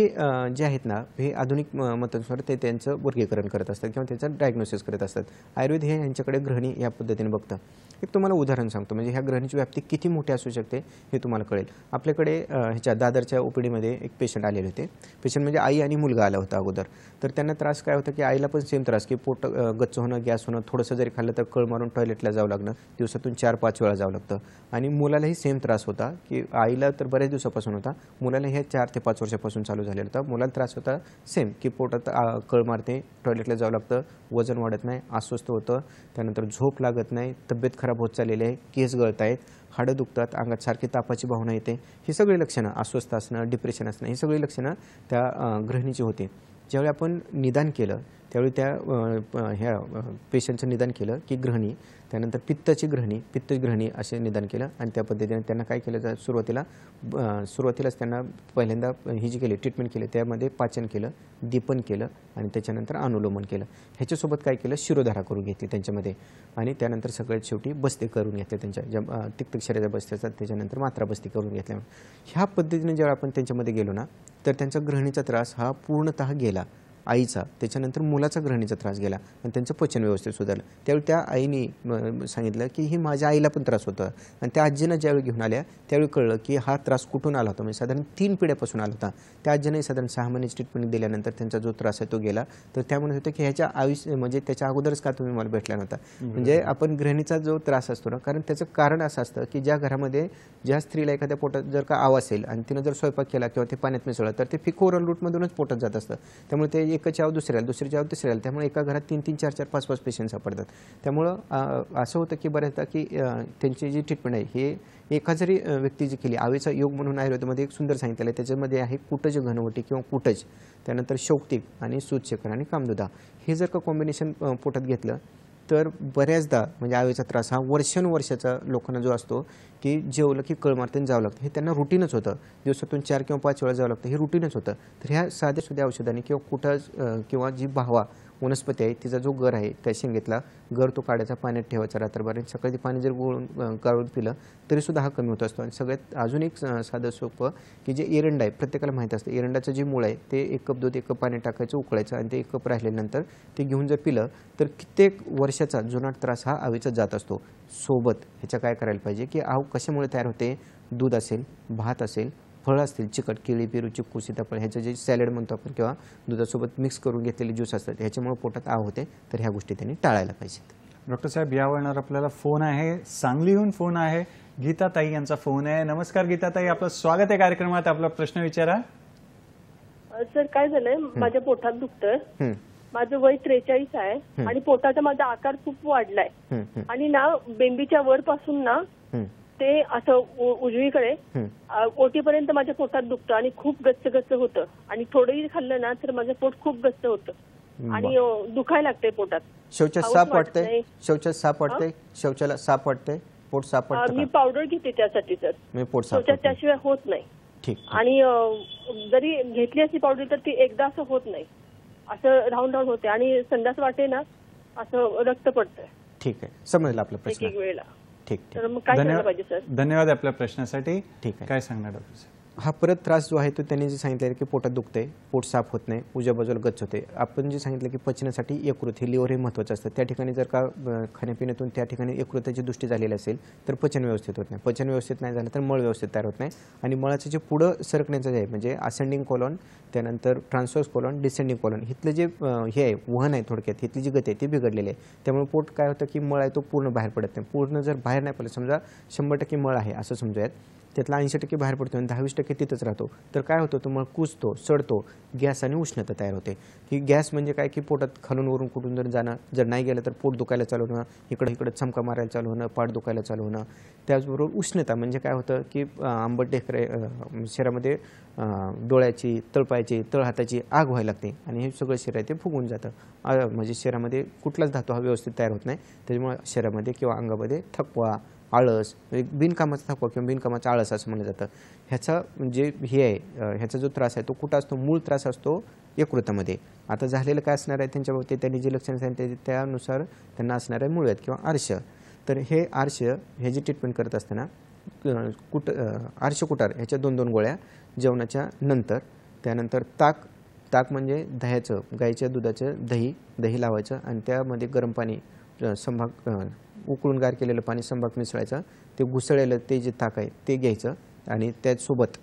जे आहेत ना हे आधुनिक मतानुसार ते त्यांचं वर्गीकरण करत असतात किंवा त्याचं डायग्नोसिस करत असतात. आयुर्वेद हे यांच्याकडे ग्रहणी या पद्धतीने बघतं. एक तुम्हाला उदाहरण सांगतो, म्हणजे ह्या ग्रहणीची व्याप्ती किती मोठी असू शकते हे तुम्हाला कळेल. आपल्याकडे ह्याच्या दादरच्या ओपीडीमध्ये एक पेशंट आलेले होते. पेशंट म्हणजे आई आणि मुलगा आला होता अगोदर. तर त्यांना त्रास काय होता की आईला पण सेम त्रास की पोट गच्च होणं, गॅस होणं, थोडंसं जरी खाल्लं तर कळ मारून टॉयलेटला जावं लागणं, दिवसातून 4-5 वेळा जावं लागतं. आणि मुलालाही सेम त्रास होता की आईला तर बऱ्याच दिवसापासून होता, मुलाला हे 4 ते 5 वर्षापासून चालू झालेला होता. मुलाला त्रास होता सेम की पोटात कळ मारते, टॉयलेटला जावं लागतं, वजन वाढत नाही, अस्वस्थ होतं, त्यानंतर झोप लागत नाही, तब्येत खराब होत चाललेली आहे, केस गळत आहेत, हाडं दुखतात, अंगात सारखी तापाची भावना येते, ही सगळी लक्षणं, अस्वस्थ असणं, डिप्रेशन असणं, ही सगळी लक्षणं त्या ग्रहणीची होती. ज्यावेळी आपण निदान केलं त्यावेळी त्या ह्या पेशंटचं निदान केलं की ग्रहणी, त्यानंतर पित्त ग्रहणी असे निदान केलं आणि त्या पद्धतीने त्यांना काय केलं, सुरुवातीलाच त्यांना पहिल्यांदा ही जी केली ट्रीटमेंट केली त्यामध्ये पाचन केलं, दीपन केलं आणि त्याच्यानंतर अनुलोमन केलं. ह्याच्यासोबत काय केलं, शिरोधारा करून घेतली त्यांच्यामध्ये आणि त्यानंतर सगळ्यात शेवटी बस्ते करून घेतले, त्यांच्या ज्या तिक्तक शरीराच्या बस्ते असतात त्याच्यानंतर मात्रा बस्ती करून घेतल्या. ह्या पद्धतीने जेव्हा आपण त्यांच्यामध्ये गेलो ना तर त्यांचा ग्रहणीचा त्रास हा पूर्णतः गेला आईचा, त्याच्यानंतर मुलाचा ग्रहणीचा त्रास गेला आणि त्यांचं पचन व्यवस्थित सुधारलं. त्यावेळी त्या आईने सांगितलं की ही माझ्या आईला पण त्रास होता आणि त्या आजीनं ज्यावेळी घेऊन आल्या त्यावेळी कळलं की हा त्रास कुठून आला होता, म्हणजे साधारण 3 पिढ्यापासून आला होता. त्या आजीने साधारण 6 महिन्याची ट्रीटमेंट दिल्यानंतर त्यांचा जो त्रास आहे तो गेला. तर त्या म्हणत होतं की ह्याच्या आयुष्य म्हणजे त्याच्या अगोदरच का तुम्ही मला भेटला नव्हता. म्हणजे आपण ग्रहणीचा जो त्रास असतो ना, कारण त्याचं कारण असं असतं की ज्या घरामध्ये ज्या स्त्रीला एखाद्या पोटात जर का आव असेल आणि तिनं जर स्वयंपाक केला किंवा ते पाण्यात मिसळलं तर ते फिकोरल रूटमधूनच पोटात जात असतं. त्यामुळे ते एकच आव दुसऱ्याला, दुसरीची आव तिसऱ्याला, त्यामुळे एका घरात 3-3, 4-4, 5-5 पेशंट सापडतात. त्यामुळं असं होतं की बऱ्याचदा की त्यांची जी ट्रीटमेंट आहे हे एका जरी व्यक्ती जी केली, आवेचा योग म्हणून आयुर्वेदामध्ये एक सुंदर सांगितलेलं आहे, त्याच्यामध्ये आहे कुटज घनवटी किंवा कुटज, त्यानंतर शौक्तिक आणि सूतशेखर आणि कामदुधा, हे जर का कॉम्बिनेशन पोटात घेतलं तर बऱ्याचदा म्हणजे आवेचा त्रास हा वर्षानुवर्षाचा लोकांना जो असतो की जेवलं की कळ मारताना जावं लागतं, हे त्यांना रुटीनच होतं, दिवसातून 4 किंवा 5 वेळा जावं लागतं, हे रुटीनच होतं. तर ह्या साध्या सुध्या औषधाने किंवा कुटज किंवा जी भावा वनस्पती आहे तिचा जो गर आहे त्या शेंगेतला गर तो काढायचा, पाण्यात ठेवायचा रात्रभर आणि सकाळी ते पाणी जर गाळून पिलं तरीसुद्धा हा कमी होत असतो. आणि सगळ्यात अजून एक साधं सोपं की जे एरंड आहे, प्रत्येकाला माहीत असतं एरंडाचं जे मूळ आहे ते 1 कप दूध 1 कप पाणी टाकायचं, उकळायचं आणि ते 1 कप राहिल्यानंतर ते घेऊन जर पिलं तर कित्येक वर्षाचा जुनाट त्रास हा आवेचा जात असतो. सोबत ह्याच्या काय करायला पाहिजे की आव कशामुळे तयार होते, दूध असेल, भात असेल, फळं असतील, चिकट, केळी, पेरू, चिक्कू, सीताफळ, ह्याचं जे सॅलड म्हणतो आपण किंवा दुधासोबत मिक्स करून घेतलेले ज्यूस असतात ह्याच्यामुळे पोटात आव होते, तर ह्या गोष्टी त्यांनी टाळायला पाहिजेत. डॉक्टर साहेब, यावरणार आपल्याला फोन आहे, सांगलीहून फोन आहे, गीताताई यांचा फोन आहे. नमस्कार गीताताई, आपलं स्वागत आहे कार्यक्रमात, आपला प्रश्न विचारा. सर काय झालंय, माझ्या पोटात दुखतंय, माझं वय 43 आहे आणि पोटाचा माझा आकार खूप वाढलाय आणि ना बेंबीच्या वर पासून ना ते असं उजवीकडे ओटीपर्यंत माझ्या पोटात दुखतं आणि खूप गच्च होतं आणि थोडंही खाल्लं ना तर माझं पोट खूप गच्च होतं आणि दुखायला लागतंय पोटात. शौचात साप वाटतंय, शौचात साप वाटतंय, शौचाला साप वाटतंय, पोट साप वाटतं? मी पावडर घेते त्यासाठी सर, मी पोट साप शौचात त्याशिवाय होत नाही. ठीक. आणि जरी घेतली असती पावडर तर ती एकदा असं होत नाही, असं राहून राहून होते आणि संडास वाटे ना असं रक्त पडतंय ठीक आहे, समजलं आपला एक प्रश्न. एक वेळेला. ठीक. तर मग काय करायला पाहिजे सर? धन्यवाद आपल्या प्रश्नासाठी. ठीक आहे. काय सांगणार डॉक्टर? हा परत त्रास जो आहे तो त्यांनी जे सांगितलं की पोटात दुखते, पोट साफ होत नाही, उजव्या बाजूला गच्च होते. आपण जे सांगितलं की पचनासाठी यकृत हे लिव्हर हे महत्त्वाचं असतं. त्या ठिकाणी जर का खाण्यापिण्यातून त्या ठिकाणी यकृताची दृष्टी झालेली असेल तर पचन व्यवस्थित होत नाही. पचन व्यवस्थित नाही झालं तर मळ व्यवस्थित तयार होत नाही आणि मळाचं जे पुढं सरकण्याचं जे आहे म्हणजे असेंडिंग कॉलॉन, त्यानंतर ट्रान्सवर्स कॉलॉन, डिसेंडिंग कॉलॉन, इथलं जे हे आहे वहन आहे थोडक्यात, इथली जी गती आहे ती बिघडलेली आहे. त्यामुळे पोट काय होतं की मळ आहे तो पूर्ण बाहेर पडत नाही. पूर्ण जर बाहेर नाही पडलं, समजा 100% मळ आहे असं समजूयात, त्यातला 80% बाहेर पडतो आणि 10-20% तिथंच राहतो, तर काय होतं तो मळ कुजतो, सडतो, गॅस आणि उष्णता तयार होते. ही गॅस म्हणजे काय की पोटात खालून वरून कुठून जर जाणं, जर नाही गेलं तर पोट दुखायला चालू होणं, इकडं इकडं चमका मारायला चालू होणं, पाठ दुखायला चालू होणं. त्याचबरोबर उष्णता म्हणजे काय होतं की आंबट ढेकरे शरीरामध्ये डोळ्याची, तळपायाची, तळहाताची आग व्हायला लागते आणि हे सगळं शरीर आहे ते फुगून जातं. म्हणजे शरीरामध्ये कुठलाच धातू हा व्यवस्थित तयार होत नाही. त्याच्यामुळे शरीरामध्ये किंवा अंगामध्ये थकवा, आळस, बिनकामाचा थकवा किंवा बिनकामाचा आळस असं म्हणलं जातं. ह्याचा म्हणजे हे आहे, ह्याचा जो त्रास आहे तो कुठं असतो, मूळ त्रास असतो यकृतामध्ये. आता झालेलं काय असणार आहे त्यांच्या बाबतीत त्यांनी जे लक्षणं सांगितले त्यानुसार त्यांना असणार आहे मूळव्याध किंवा आर्श. तर हे आर्श ह्याची ट्रीटमेंट करत असताना आर्श कुटार ह्याच्या 2-2 गोळ्या जेवणाच्या नंतर. त्यानंतर ताक म्हणजे दह्याचं, गाईच्या दुधाचं दही लावायचं आणि त्यामध्ये गरम पाणी उकळून गार केलेलं पाणी संभाग मिसळायचं, ते घुसळलेलं ते जे ताक आहे ते घ्यायचं आणि त्याचसोबत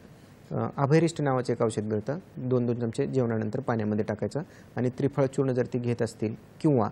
अभयरिष्ट नावाचं एक औषध मिळतं, 2-2 चमचे जेवणानंतर पाण्यामध्ये टाकायचं आणि त्रिफळ चूर्ण जर ते घेत असतील किंवा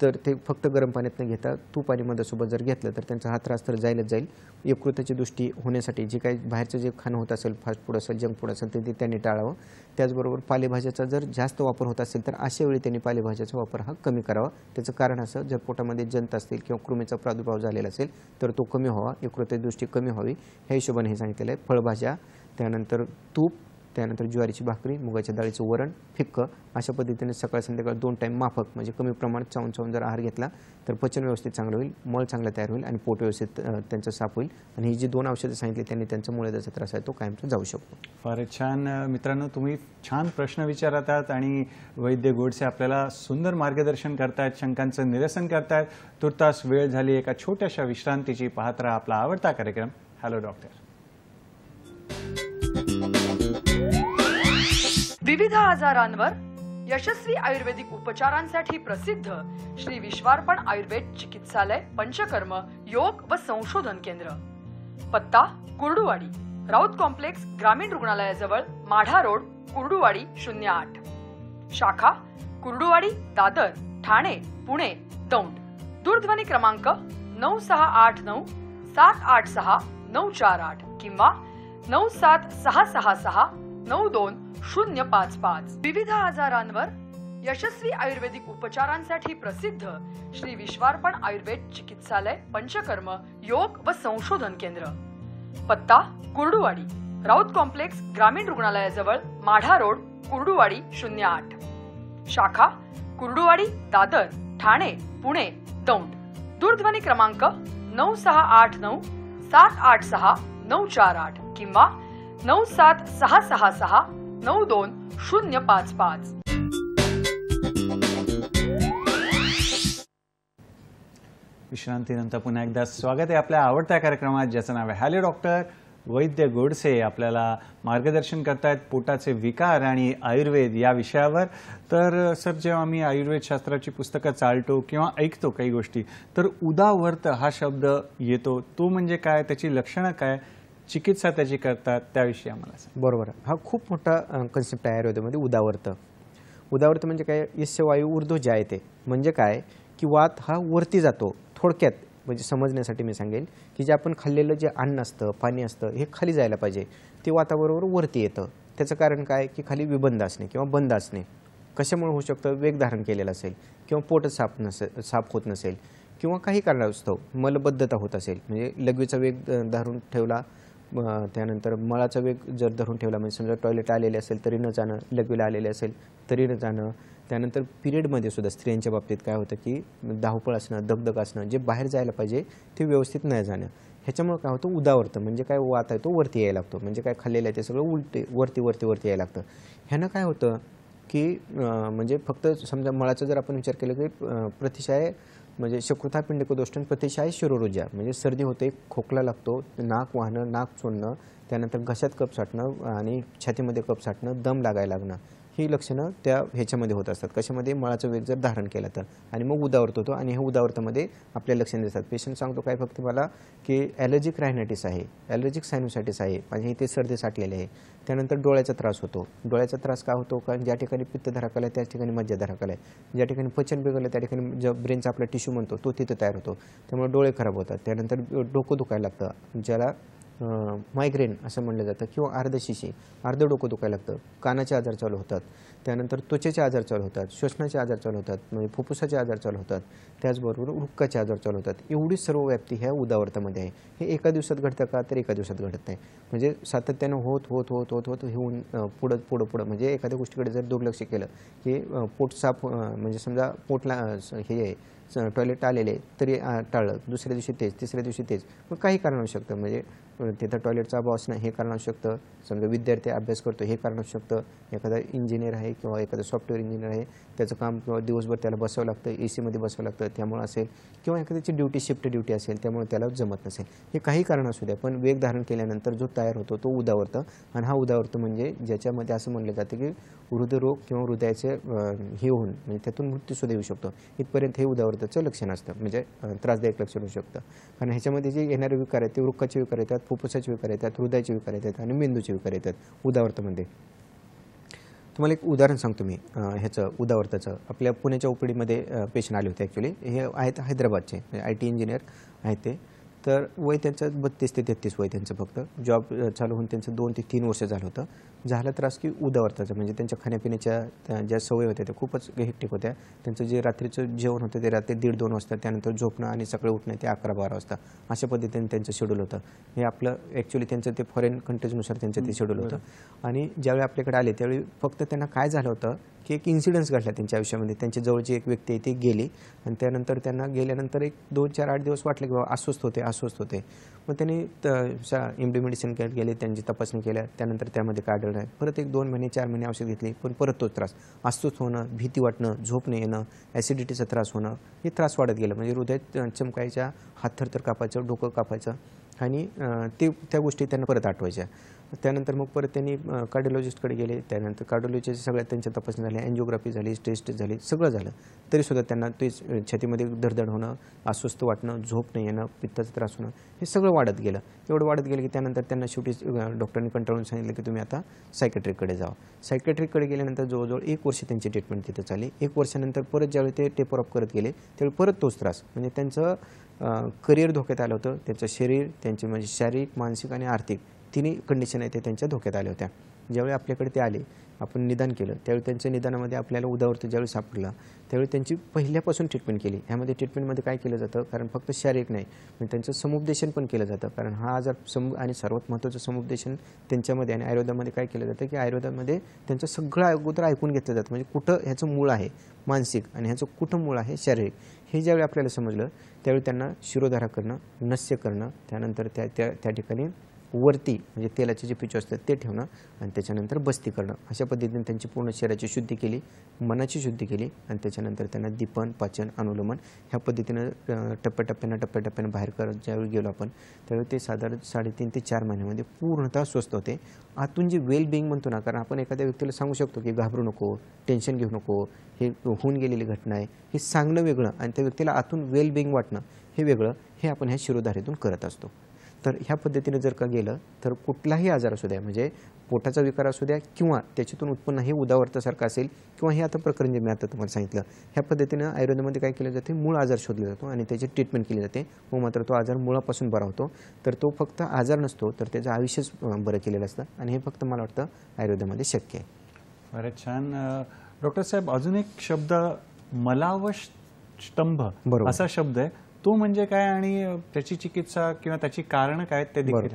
तर ते फक्त गरम पाण्यात न घेता तूप आणि मधासोबत जर घेतलं तर त्यांचा हा त्रास तर जाईलच जाईल. यकृताची दृष्टी होण्यासाठी जे काही बाहेरचं जे खाणं होत असेल, फास्ट फूड असेल, जंक फूड असेल, ते त्यांनी टाळावं. त्याचबरोबर पालेभाज्याचा जर जास्त वापर होत असेल तर अशा वेळी त्यांनी पालेभाज्याचा वापर हा कमी करावा. त्याचं कारण असं, जर पोटामध्ये जंत असतील किंवा कृमीचा प्रादुर्भाव झालेला असेल तर तो कमी व्हावा, यकृताची दृष्टी कमी व्हावी ह्या हिशोबाने हे सांगितलेलं आहे. फळभाज्या, त्यानंतर तूप, त्यानंतर ज्वारीची भाकरी, मुगाच्या डाळीचं वरण, फिक्कं, अशा पद्धतीने सकाळ संध्याकाळ 2 टाईम माफक म्हणजे कमी प्रमाणात चावून जर आहार घेतला तर पचन व्यवस्थित चांगलं होईल, मळ चांगला तयार होईल आणि पोट व्यवस्थित त्यांचं साफ होईल आणि ही जी 2 औषधं सांगितली त्यांनी त्यांचा मूळव्याधाचा त्रास आहे तो कायमचा जाऊ शकतो. फारच छान मित्रांनो, तुम्ही छान प्रश्न विचारत आहात आणि वैद्य गोडसे आपल्याला सुंदर मार्गदर्शन करतायत, शंकांचं निरसन करतायत. तुर्तास वेळ झाली एका छोट्याशा विश्रांतीची. पाहत राहा आपला आवडता कार्यक्रम हॅलो डॉक्टर. विविध आजारांवर यशस्वी आयुर्वेदिक उपचारांसाठी प्रसिद्ध श्री विश्वार्पण आयुर्वेद चिकित्सालय, पंचकर्म, योग व संशोधन केंद्र. पत्ता कुर्डुवाडी, राऊत कॉम्प्लेक्स, ग्रामीण रुग्णालयाजवळ, माढा रोड, कुर्डुवाडी 08. शाखा कुर्डुवाडी, दादर, ठाणे, पुणे, दौंड. दूरध्वनी क्रमांक 9689 786 948 किंवा 97666 92 विविध आजारांवर यशस्वी आयुर्वेदिक उपचारांसाठी प्रसिद्ध श्री विश्वार्पण आयुर्वेद चिकित्सालय, पंचकर्म, योग व संशोधन केंद्र. पत्ता कुर्डुवाडी, राऊत कॉम्प्लेक्स, ग्रामीण रुग्णालयाजवळ, माढा रोड, कुर्डुवाडी 08. शाखा कुर्डुवाडी, दादर, ठाणे, पुणे, दौंड. दूरध्वनी क्रमांक 9689 786 948 किंवा 97666 92 विश्रांतीनंतर पुन्हा एकदा स्वागत आहे आपल्या आवडत्या कार्यक्रमात, ज्याचं नाव आहे हॅलो डॉक्टर. वैद्य गोडसे आपल्याला मार्गदर्शन करतायत पोटाचे विकार आणि आयुर्वेद या विषयावर. तर सर, जेव्हा आम्ही आयुर्वेद शास्त्राची पुस्तकं चालतो किंवा ऐकतो काही गोष्टी, तर उदावर्त हा शब्द येतो. तो म्हणजे काय, त्याची लक्षणं काय, चिकित्सा त्याची करतात, त्याविषयी आम्हाला सांगा. बरोबर, हा खूप मोठा कन्सेप्ट आहे आयुर्वेदामध्ये. उदावर्त म्हणजे काय, यस्य वायू ऊर्ध्व जायते, म्हणजे काय की वात हा वरती जातो. थोडक्यात म्हणजे समजण्यासाठी मी सांगेन की जे आपण खाल्लेलं जे अन्न असतं, पाणी असतं, हे खाली जायला पाहिजे, ते वाताबरोबर वरती येतं. त्याचं कारण काय की खाली विबंध असणे किंवा बंद असणे. कशामुळे होऊ शकतं, वेग धारण केलेलं असेल किंवा पोट साफ होत नसेल किंवा काही कारणास्तव मलबद्धता होत असेल, म्हणजे लघवीचा वेग धरून ठेवला, त्यानंतर मळाचा वेग जर धरून ठेवला, म्हणजे समजा टॉयलेट आलेले असेल तरी न जाणं, लघवीला आलेले असेल तरी न जाणं. त्यानंतर पिरियडमध्ये सुद्धा स्त्रियांच्या बाबतीत काय होतं की धावपळ असणं, दगदग असणं, जे बाहेर जायला पाहिजे ते व्यवस्थित न जाणं. ह्याच्यामुळे काय होतं उदावरतं, म्हणजे काय वात आहे तो वरती यायला लागतो, म्हणजे काय खाल्लेलं आहे ते सगळं उलटे वरती वरती वरती यायला लागतं. ह्यानं काय होतं की म्हणजे फक्त समजा मळाचा जर आपण विचार केला की प्रतिशाय म्हणजे शकृता पिंडको दोष्टन प्रतिशाय शिरोरुजा, म्हणजे सर्दी होते, खोकला लागतो, नाक वाहणं, नाक चोळणं, त्यानंतर घशात कप साठणं आणि छातीमध्ये कप साठणं, दम लागायला लागणं, ही लक्षणं त्या ह्याच्यामध्ये होत असतात. कशामध्ये? मळाचा वेग जर धारण केला तर. आणि मग उदावरत होतो आणि हे उदावरतामध्ये आपल्याला लक्षण दिसतात. पेशंट सांगतो काय फक्त मला की ॲलर्जिक रायनायटिस आहे, ॲलर्जिक सायनोसायटिस आहे, माझ्या इथे सर्दी साठलेली आहे. त्यानंतर डोळ्याचा त्रास होतो. डोळ्याचा त्रास का होतो? कारण ज्या ठिकाणी पित्त धराकला आहे त्याच ठिकाणी मज्जा धराकला आहे, ज्या ठिकाणी पचन बिघडलं त्या ठिकाणी जो ब्रेनचा आपला टिश्यू म्हणतो तो तिथं तयार होतो, त्यामुळे डोळे खराब होतात. त्यानंतर डोकं दुखायला लागतं, ज्याला मायग्रेन असं म्हणलं जातं, किंवा अर्धशिशी, अर्ध डोकं दुखायला लागतं, कानाचे आजार चालू होतात, त्यानंतर त्वचेचे आजार चालू होतात, श्वसनाचे आजार चालू होतात, म्हणजे फुफ्फुसाचे आजार चालू होतात, त्याचबरोबर वृक्काचे आजार चालू होतात. एवढी सर्व व्याप्ती ह्या उदावरतामध्ये आहे. हे एका दिवसात घडतं का? तर एका दिवसात घडत नाही, म्हणजे सातत्यानं होत होत होत होत होत होऊन पुढं पुढं पुढं म्हणजे एखाद्या गोष्टीकडे जर दुर्लक्ष केलं की पोट साफ म्हणजे समजा पोटला हे आहे टॉयलेट आलेले तरी टाळलं, दुसऱ्या दिवशी तेच, तिसऱ्या दिवशी तेच, मग काही कारण असू शकतं, म्हणजे तिथं टॉयलेटचा अभाव असणं हे कारण असू शकतं, समजा विद्यार्थी अभ्यास करतो हे कारण असू शकतं, एखादा इंजिनियर आहे किंवा एखादा सॉफ्टवेअर इंजिनियर आहे त्याचं काम किंवा दिवसभर त्याला बसावं लागतं, AC बसावं लागतं त्यामुळे असेल, किंवा एखाद्याची ड्युटी शिफ्ट ड्युटी असेल त्यामुळे त्याला जमत नसेल, हे काही कारण असू द्या, पण वेग धारण केल्यानंतर जो तयार होतो तो उदावरतं. आणि हा उदावरतं म्हणजे ज्याच्यामध्ये असं म्हणलं जातं की हृदयरोग किंवा हृदयाचे हे होऊन म्हणजे त्यातून मृत्यूसुद्धा येऊ शकतो, इथपर्यंत हे उदावरताचं लक्षण असतं, म्हणजे त्रासदायक लक्षण होऊ शकतं. कारण ह्याच्यामध्ये जे येणारे विकार आहेत ते वृक्काचे विकार येतात, फुफ्फुसाचे विकार येतात, हृदयाचे विकार येतात आणि मेंदूचे विकार येतात उदावरतामध्ये. तुम्हाला एक उदाहरण सांगतो मी ह्याचं उदावरताचं. आपल्या पुण्याच्या ओपीडीमध्ये पेशंट आले होते, ॲक्च्युली हे आहेत हैदराबादचे, IT इंजिनियर आहेत ते. तर वय त्यांचं 32 ते 33 वय त्यांचं, फक्त जॉब चालू होऊन त्यांचं 2 ते 3 वर्ष झालं होतं. झाला त्रास की उदावरताचा, म्हणजे त्यांच्या खाण्यापिण्याच्या ज्या सवयी होत्या त्या खूपच हेक्टिक होत्या. त्यांचं जे रात्रीचं जेवण होतं ते रात्री 1:30-2 वाजता, त्यानंतर झोपणं आणि सकाळी उठणं ते 11-12 वाजता, अशा पद्धतीने त्यांचं शेड्यूल होतं. हे आपलं ॲक्च्युली त्यांचं ते फॉरेन कंट्रीजनुसार त्यांचं ते शेड्यूल होतं. आणि ज्यावेळी आपल्याकडे आले त्यावेळी फक्त त्यांना काय झालं होतं की एक इन्सिडन्स घडला त्यांच्या आयुष्यामध्ये. त्यांच्या जवळची एक व्यक्ती आहे ती गेली आणि त्यानंतर त्यांना गेल्यानंतर एक 2-4-8 दिवस वाटले की बाबा अस्वस्थ होते. मग त्यांनी MD मेडिसिन गेले, त्यांची तपासणी केल्या, त्यानंतर त्यामध्ये काय आढळलं आहे, परत एक 2 महिने 4 महिने औषध घेतली, पण परत तोच त्रास, अस्वस्थ होणं, भीती वाटणं, झोप न येणं, ॲसिडिटीचा त्रास होणं, हे त्रास वाढत गेलं. म्हणजे हृदय चमकायच्या, हात थरथर कापायचं, डोकं कापायचं आणि त्या गोष्टी त्यांना परत आठवायच्या. त्यानंतर मग परत त्यांनी कार्डिओलॉजिस्टकडे गेले, त्यानंतर कार्डिओलॉजीच्या सगळ्या त्यांच्या तपासणी झाल्या, एन्जिओग्राफी झाली, टेस्ट झाली, सगळं झालं, तरीसुद्धा त्यांना तेच छातीमध्ये धडधड होणं, अस्वस्थ वाटणं, झोप नाही येणं, पित्ताचा त्रास होणं, हे सगळं वाढत गेलं. एवढं वाढत गेलं की त्यानंतर त्यांना शेवटी डॉक्टरांनी कंटाळून सांगितलं की तुम्ही आता सायकेट्रिककडे जावा. सायकेट्रिककडे गेल्यानंतर जवळजवळ 1 वर्ष त्यांची ट्रीटमेंट तिथे चालली. 1 वर्षानंतर परत ज्यावेळी ते टेपर ऑफ करत गेले त्यावेळी परत तोच त्रास, म्हणजे त्यांचं करिअर धोक्यात आलं होतं, त्यांचं शरीर, त्यांचे म्हणजे शारीरिक, मानसिक आणि आर्थिक तिन्ही कंडिशन आहे ते त्यांच्या धोक्यात आल्या होत्या. ज्यावेळी आपल्याकडे ते आले, आपण निदान केलं, त्यावेळी त्यांच्या निदानामध्ये आपल्याला उदावरत ज्यावेळी सापडला त्यावेळी त्यांची पहिल्यापासून ट्रीटमेंट केली. ह्यामध्ये ट्रीटमेंटमध्ये काय केलं जातं, कारण फक्त शारीरिक नाही, म्हणजे त्यांचं समुपदेशन पण केलं जातं, कारण हा आजार आणि सर्वात महत्त्वाचं समुपदेशन त्यांच्यामध्ये आणि आयुर्वेदामध्ये काय केलं जातं की आयुर्वेदामध्ये त्यांचं सगळं अगोदर ऐकून घेतलं जातं, म्हणजे कुठं ह्याचं मूळ आहे मानसिक आणि ह्याचं कुठं मूळ आहे शारीरिक, हे ज्यावेळी आपल्याला समजलं त्यावेळी त्यांना शिरोधारा करणं, नस्य करणं, त्यानंतर त्या ठिकाणी वरती म्हणजे तेलाचे जे पिचू असतात ते ठेवणं आणि त्याच्यानंतर बस्ती करणं, अशा पद्धतीने त्यांची पूर्ण शरीराची शुद्धी केली, मनाची शुद्धी केली आणि त्याच्यानंतर त्यांना दीपन, पाचन, अनुलोमन ह्या पद्धतीनं टप्प्याटप्प्यानं बाहेर करत ज्यावेळी गेलो आपण त्यावेळी ते साधारण 3.5 ते 4 महिन्यामध्ये पूर्णतः स्वस्थ होते. आतून जे वेल बिईंग म्हणतो ना, कारण आपण एखाद्या व्यक्तीला सांगू शकतो की घाबरू नको, टेन्शन घेऊ नको, हे होऊन गेलेली घटना आहे, हे सांगणं वेगळं आणि त्या व्यक्तीला आतून वेल बिईंग वाटणं हे वेगळं, हे आपण ह्या शिरोधारेतून करत असतो. तर ह्या पद्धतीने जर का गेलं तर कुठलाही आजार असू द्या, म्हणजे पोटाचा विकार असू द्या किंवा त्याच्यातून उत्पन्न हे उदावरतासारखं असेल किंवा हे आता प्रकरण जे मी आता तुम्हाला सांगितलं, ह्या पद्धतीनं आयुर्वेदामध्ये काय केलं जाते, मूळ आजार शोधला जातो आणि त्याची ट्रीटमेंट केली जाते. मग मात्र तो आजार मुळापासून बरा होतो. तर तो फक्त आजार नसतो तर त्याचं आयुष्यच बरं केलेलं असतं आणि हे फक्त मला वाटतं आयुर्वेदामध्ये शक्य आहे. फारच छान. डॉक्टर साहेब, अजून एक शब्द मलावष्टंभ असा शब्द आहे, तो म्हणजे काय आणि त्याची चिकित्सा किंवा त्याची कारणं काय ते देखील.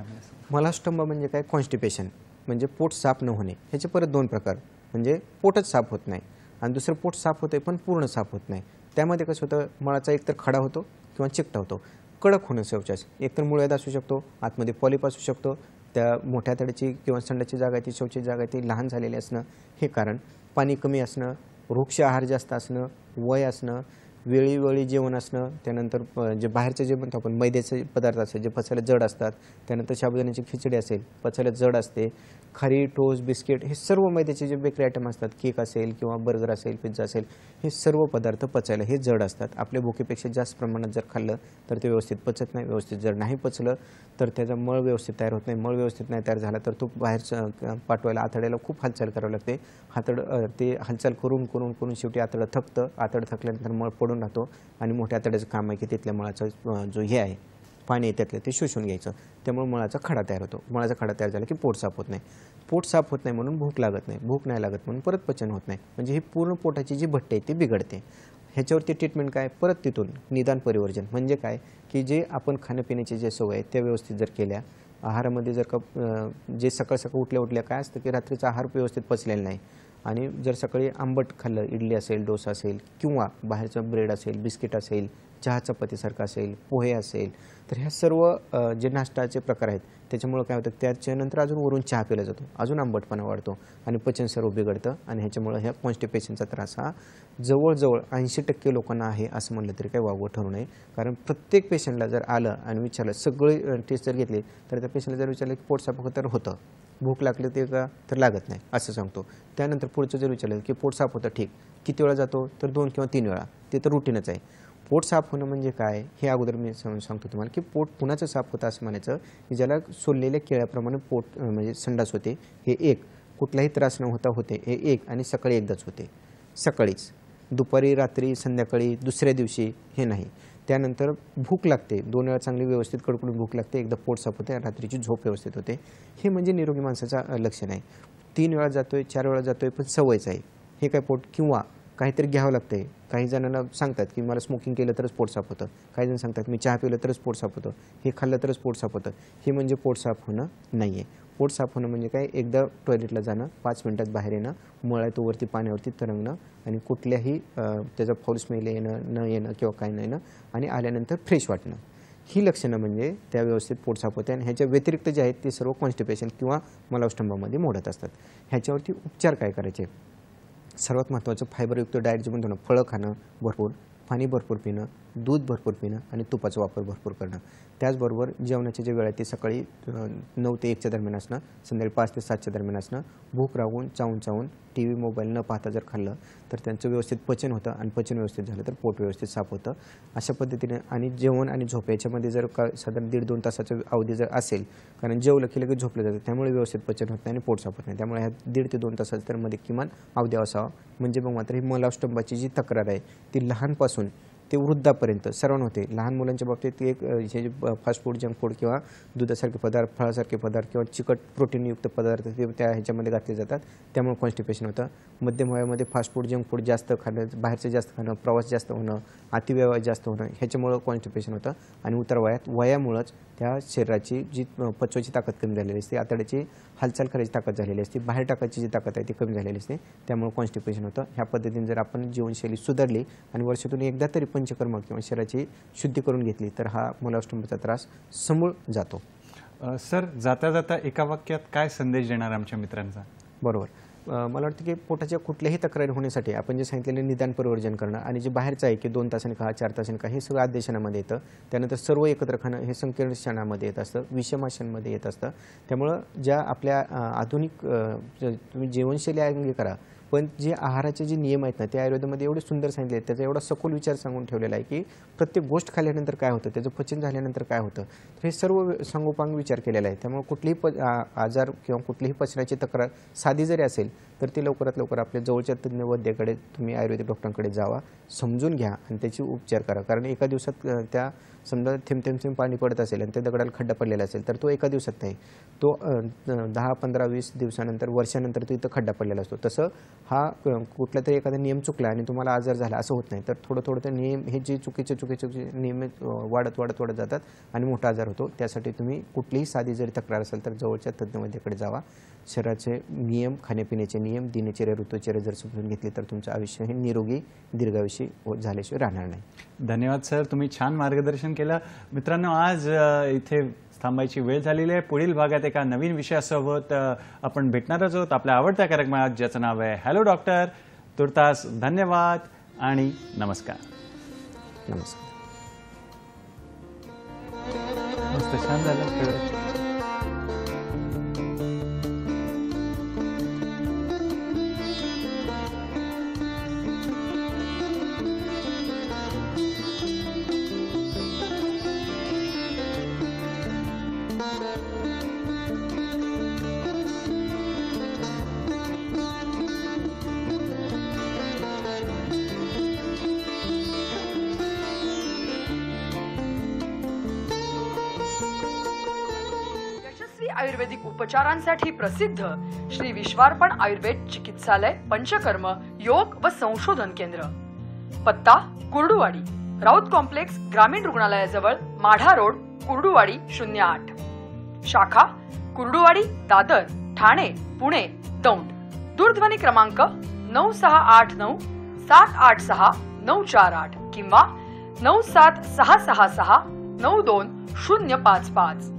मलावष्टंभ म्हणजे काय, कॉन्स्टिपेशन म्हणजे पोट साफ न होणे. ह्याचे परत 2 प्रकार, म्हणजे पोटच साफ होत नाही आणि दुसरं पोट साफ होते पण पूर्ण साफ होत नाही. त्यामध्ये कसं होतं, मळाचा एकतर खडा होतो किंवा चिकटा होतो. कडक होणं शौचाचं, एकतर मुळव्याध असू शकतो, आतमध्ये पॉलिप असू शकतो, त्या मोठ्या आतड्याची किंवा संडाची जागा ती शौचाची जागा ती लहान झालेली असणं हे कारण, पाणी कमी असणं, वृक्ष आहार जास्त असणं, वय असणं, वेळोवेळी जेवण असणं, त्यानंतर जे बाहेरचं जे म्हणतो आपण मैद्याचे पदार्थ असेल जे पचायला जड असतात, त्यानंतर साबुदाण्याची खिचडी असेल पचायला जड असते, खारी टोस्ट बिस्किट हे सर्व मैद्याचे जे बेकरी आयटम असतात, केक असेल किंवा बर्गर असेल पिझ्झा असेल हे सर्व पदार्थ पचायला हे जड असतात. आपल्या भुकेपेक्षा जास्त प्रमाणात जर खाल्लं तर ते व्यवस्थित पचत नाही, व्यवस्थित जर नाही पचलं तर त्याचा मळ व्यवस्थित तयार होत नाही, मळ व्यवस्थित नाही तयार झाला तर तो बाहेर पाठवायला आतड्याला खूप हालचाल करावी लागते, ते हालचाल करून करून करून शेवटी आतडं थकतं, आतडं थकल्यानंतर मळ पडून राहतो आणि मोठ्या आतड्याचं काम आहे की तिथल्या मळाचं जो हे आहे पाणी त्यातलं ते शोषून घ्यायचं, त्यामुळे मळाचा खडा तयार होतो. मळाचा खडा तयार झाला की पोट साफ होत नाही, पोट साफ होत नाही म्हणून भूक लागत नाही, भूक नाही लागत म्हणून परत पचन होत नाही, म्हणजे ही पूर्ण पोटाची जी भट्टी आहे ती बिघडते. ह्याच्यावरती ट्रीटमेंट काय, परत तिथून निदान परिवर्जन म्हणजे काय की जे आपण खाण्यापिण्याचे जे सवय आहेत त्या व्यवस्थित जर केल्या, आहारामध्ये जर का जे सकाळ सकाळ उठल्या काय असतं की रात्रीचा आहार व्यवस्थित पचलेला नाही आणि जर सकाळी आंबट खाल्लं, इडली असेल, डोसा असेल किंवा बाहेरचं ब्रेड असेल, बिस्किट असेल, चहा चपातीसारखं असेल, पोहे असेल, तर ह्या सर्व जे नाश्ताचे प्रकार आहेत त्याच्यामुळं काय होतं त्याच्यानंतर अजून वरून चहा पिला जातो, अजून आंबटपणा वाढतो आणि पचन सर्व बिघडतं आणि ह्याच्यामुळं ह्या कॉन्स्टिपेशनचा त्रास हा जवळजवळ 80% लोकांना आहे असं म्हणलं तरी काही वावगं ठरू नये. कारण प्रत्येक पेशंटला जर आलं आणि विचारलं, सगळे टेस्ट जर घेतले तर त्या पेशंटला जर विचारलं की पोट साफ होतं तर होतं, भूक लागली ते का तर लागत नाही असं सांगतो. त्यानंतर पुढचं जर विचारलं की पोट साफ होतं ठीक, किती वेळा जातो तर 2 किंवा 3 वेळा, ते तर रुटीनच आहे. पोट साफ होणं म्हणजे काय हे अगोदर मी सांगतो तुम्हाला की पोट कुणाचं साफ होतं असं म्हणायचं की ज्याला सोललेल्या केळ्याप्रमाणे पोट म्हणजे संडास होते हे एक, कुठलाही त्रास न होता होते हे एक आणि सकाळी एकदाच होते, सकाळीच, दुपारी रात्री संध्याकाळी दुसऱ्या दिवशी हे नाही. त्यानंतर भूक लागते, 2 वेळा चांगली व्यवस्थित कडकडून भूक लागते, एकदा पोट साफ होते आणि रात्रीची झोप व्यवस्थित होते, हे म्हणजे निरोगी माणसाचं लक्षण आहे. 3 वेळा जातोय 4 वेळा जातोय पण सवयच आहे हे काय पोट किंवा काहीतरी घ्यावं लागतंय. काही जणांना सांगतात की मला स्मोकिंग केलं तरच पोट साफ होतं, काही जण सांगतात मी चहा पिलं तरच पोट साफ होतं, हे खाल्लं तरच पोट साफ होतं, हे म्हणजे पोट साफ होणं नाही आहे. पोट साफ होणं म्हणजे काय, एकदा टॉयलेटला जाणं, 5 मिनिटात बाहेर येणं, मळ्यात वरती पाण्यावरती तरंगणं आणि कुठल्याही त्याचा फाऊल स्मेल येणं न येणं किंवा काय न येणं आणि आल्यानंतर फ्रेश वाटणं, ही लक्षणं म्हणजे त्या व्यवस्थित पोट साफ होते. आणि ह्याच्या व्यतिरिक्त जे आहेत ते सर्व कॉन्स्टिपेशन किंवा मलावष्टंभामध्ये मोडत असतात. ह्याच्यावरती उपचार काय करायचे, सर्वात महत्त्वाचं फायबरयुक्त डाएट जे म्हणतो ना, फळं खाणं भरपूर, पाणी भरपूर पिणं, दूध भरपूर पिणं आणि तुपाचा वापर भरपूर करणं. त्याचबरोबर जेवणाचे जे वेळ आहे ते सकाळी 9 ते 1च्या दरम्यान असणं, संध्याकाळी 5 ते 7च्या दरम्यान असणं, भूक राहून चावून TV मोबाईल न पाहता जर खाल्लं तर त्यांचं व्यवस्थित पचन होतं आणि पचन व्यवस्थित झालं तर पोट व्यवस्थित साफ होतं. अशा पद्धतीने आणि जेवण आणि झोप याच्यामध्ये जर का साधारण 1.5-2 तासाचा अवधी जर असेल, कारण जेवलं की लगेच झोपलं जातं त्यामुळे व्यवस्थित पचन होत नाही आणि पोट साफ होत नाही, त्यामुळे ह्या 1.5 ते 2 तासाच्या तर मध्ये किमान अवधी असावा. म्हणजे मग मात्र ही मलावष्टंभाची जी तक्रार आहे ती लहानपासून ते वृद्धापर्यंत सर्वांना होते. लहान मुलांच्या बाबतीत एक हे फास्ट फूड, जंक फूड किंवा दुधासारखे पदार्थ, फळासारखे पदार्थ किंवा चिकट प्रोटीनयुक्त पदार्थ ते त्या ह्याच्यामध्ये घातले जातात, त्यामुळे कॉन्स्टिपेशन होतं. मध्यम वयामध्ये फास्ट फूड, जंक फूड जास्त खाणं, बाहेरचं जास्त खाणं, प्रवास जास्त होणं, अतिव्यय जास्त होणं ह्याच्यामुळं कॉन्स्टिपेशन होतं. आणि उतर वयामुळंच त्या शरीराची जी पचवायची ताकद कमी झालेली असते, आतड्याची हालचाल करायची ताकद झालेली असते, बाहेर टाकायची जी ताकद आहे ती कमी झालेली असते, त्यामुळे कॉन्स्टिपेशन होतं. ह्या पद्धतीने जर आपण जीवनशैली सुधारली आणि वर्षातून एकदा तरी पंचकर्म किंवा शरीराची शुद्धी करून घेतली तर हा मलावष्टंभाचा त्रास समूळ जातो. सर, जाता जाता एका वाक्यात काय संदेश देणार आमच्या मित्रांचा? बरोबर, मला वाटतं की पोटाच्या कुठल्याही तक्रारी होण्यासाठी आपण जे सांगितलेले निदान परिवर्जन करणं आणि जे बाहेरचं आहे की 2 तासांनी खा, 4 तासांनी खा, हे सगळं आदेशानामध्ये येतं. त्यानंतर सर्व एकत्र खाणं हे संकीर्ण क्षणामध्ये येत असतं, विषमाशांमध्ये येत असतं. त्यामुळं ज्या आपल्या आधुनिक तुम्ही जीवनशैली अंगी करा, पण जे आहाराचे जे नियम आहेत ना ते आयुर्वेदामध्ये एवढे सुंदर सांगितले आहेत, त्याचा एवढा सखोल विचार सांगून ठेवलेला आहे की प्रत्येक गोष्ट खाल्ल्यानंतर काय होतं, त्याचं पचन झाल्यानंतर काय होतं, तर हे सर्व सांगोपांग विचार केलेला आहे. त्यामुळे कुठलीही आजार किंवा कुठलीही पचनाची तक्रार साधी जरी असेल तर ती लवकरात लवकर आपल्या जवळच्या तज्ज्ञ वैद्याकडे तुम्ही आयुर्वेदिक डॉक्टरांकडे जावा, समजून घ्या आणि त्याची उपचार करा. कारण एका दिवसात त्या समजा थेंब पाणी पडत असेल आणि त्या दगडाला खड्डा पडलेला असेल तर तो एका दिवसात नाही, तो 10, 15, 20 दिवसानंतर, वर्षानंतर तो इथं खड्डा पडलेला असतो. तसं हा कुठला तरी एखादा नियम चुकला आणि तुम्हाला आजार झाला असं होत नाही, तर थोडं ते नियम हे जे चुकीचे नियम वाढत जातात आणि मोठा आजार होतो. त्यासाठी तुम्ही कुठलीही साधी जरी तक्रार असेल तर जवळच्या तज्ज्ञ वैद्याकडे जावा. शरीराचे नियम, खाण्यापिण्याचे नियम, दिनचर्या, ऋतुचर्या जर समजून घेतली तर तुमचं आयुष्य हे निरोगी दीर्घायुषी झाल्याशिवाय राहणार नाही. धन्यवाद सर, तुम्ही छान मार्गदर्शन केलं. मित्रांनो, आज इथे थांबायची वेळ झालेली आहे. पुढील भागात एका नवीन विषयासोबत आपण भेटणारच आहोत आपल्या आवडत्या कार्यक्रमात, ज्याचं नाव आहे हॅलो डॉक्टर. तुर्तास धन्यवाद आणि नमस्कार. नमस्कार. मस्त छान झालं. आयुर्वेदिक उपचारांसाठी प्रसिद्ध श्री विश्वार्पण आयुर्वेद चिकित्सालय पंचकर्म योग व संशोधन केंद्र. पत्ता कुर्डुवाडी, राऊत कॉम्प्लेक्स, ग्रामीण रुग्णालयाजवळ, माढा रोड, कुर्डुवाडी 08. शाखा कुर्डुवाडी, दादर, ठाणे, पुणे, दौंड. दूरध्वनी क्रमांक 9689 786 948 किंवा 97666 92055.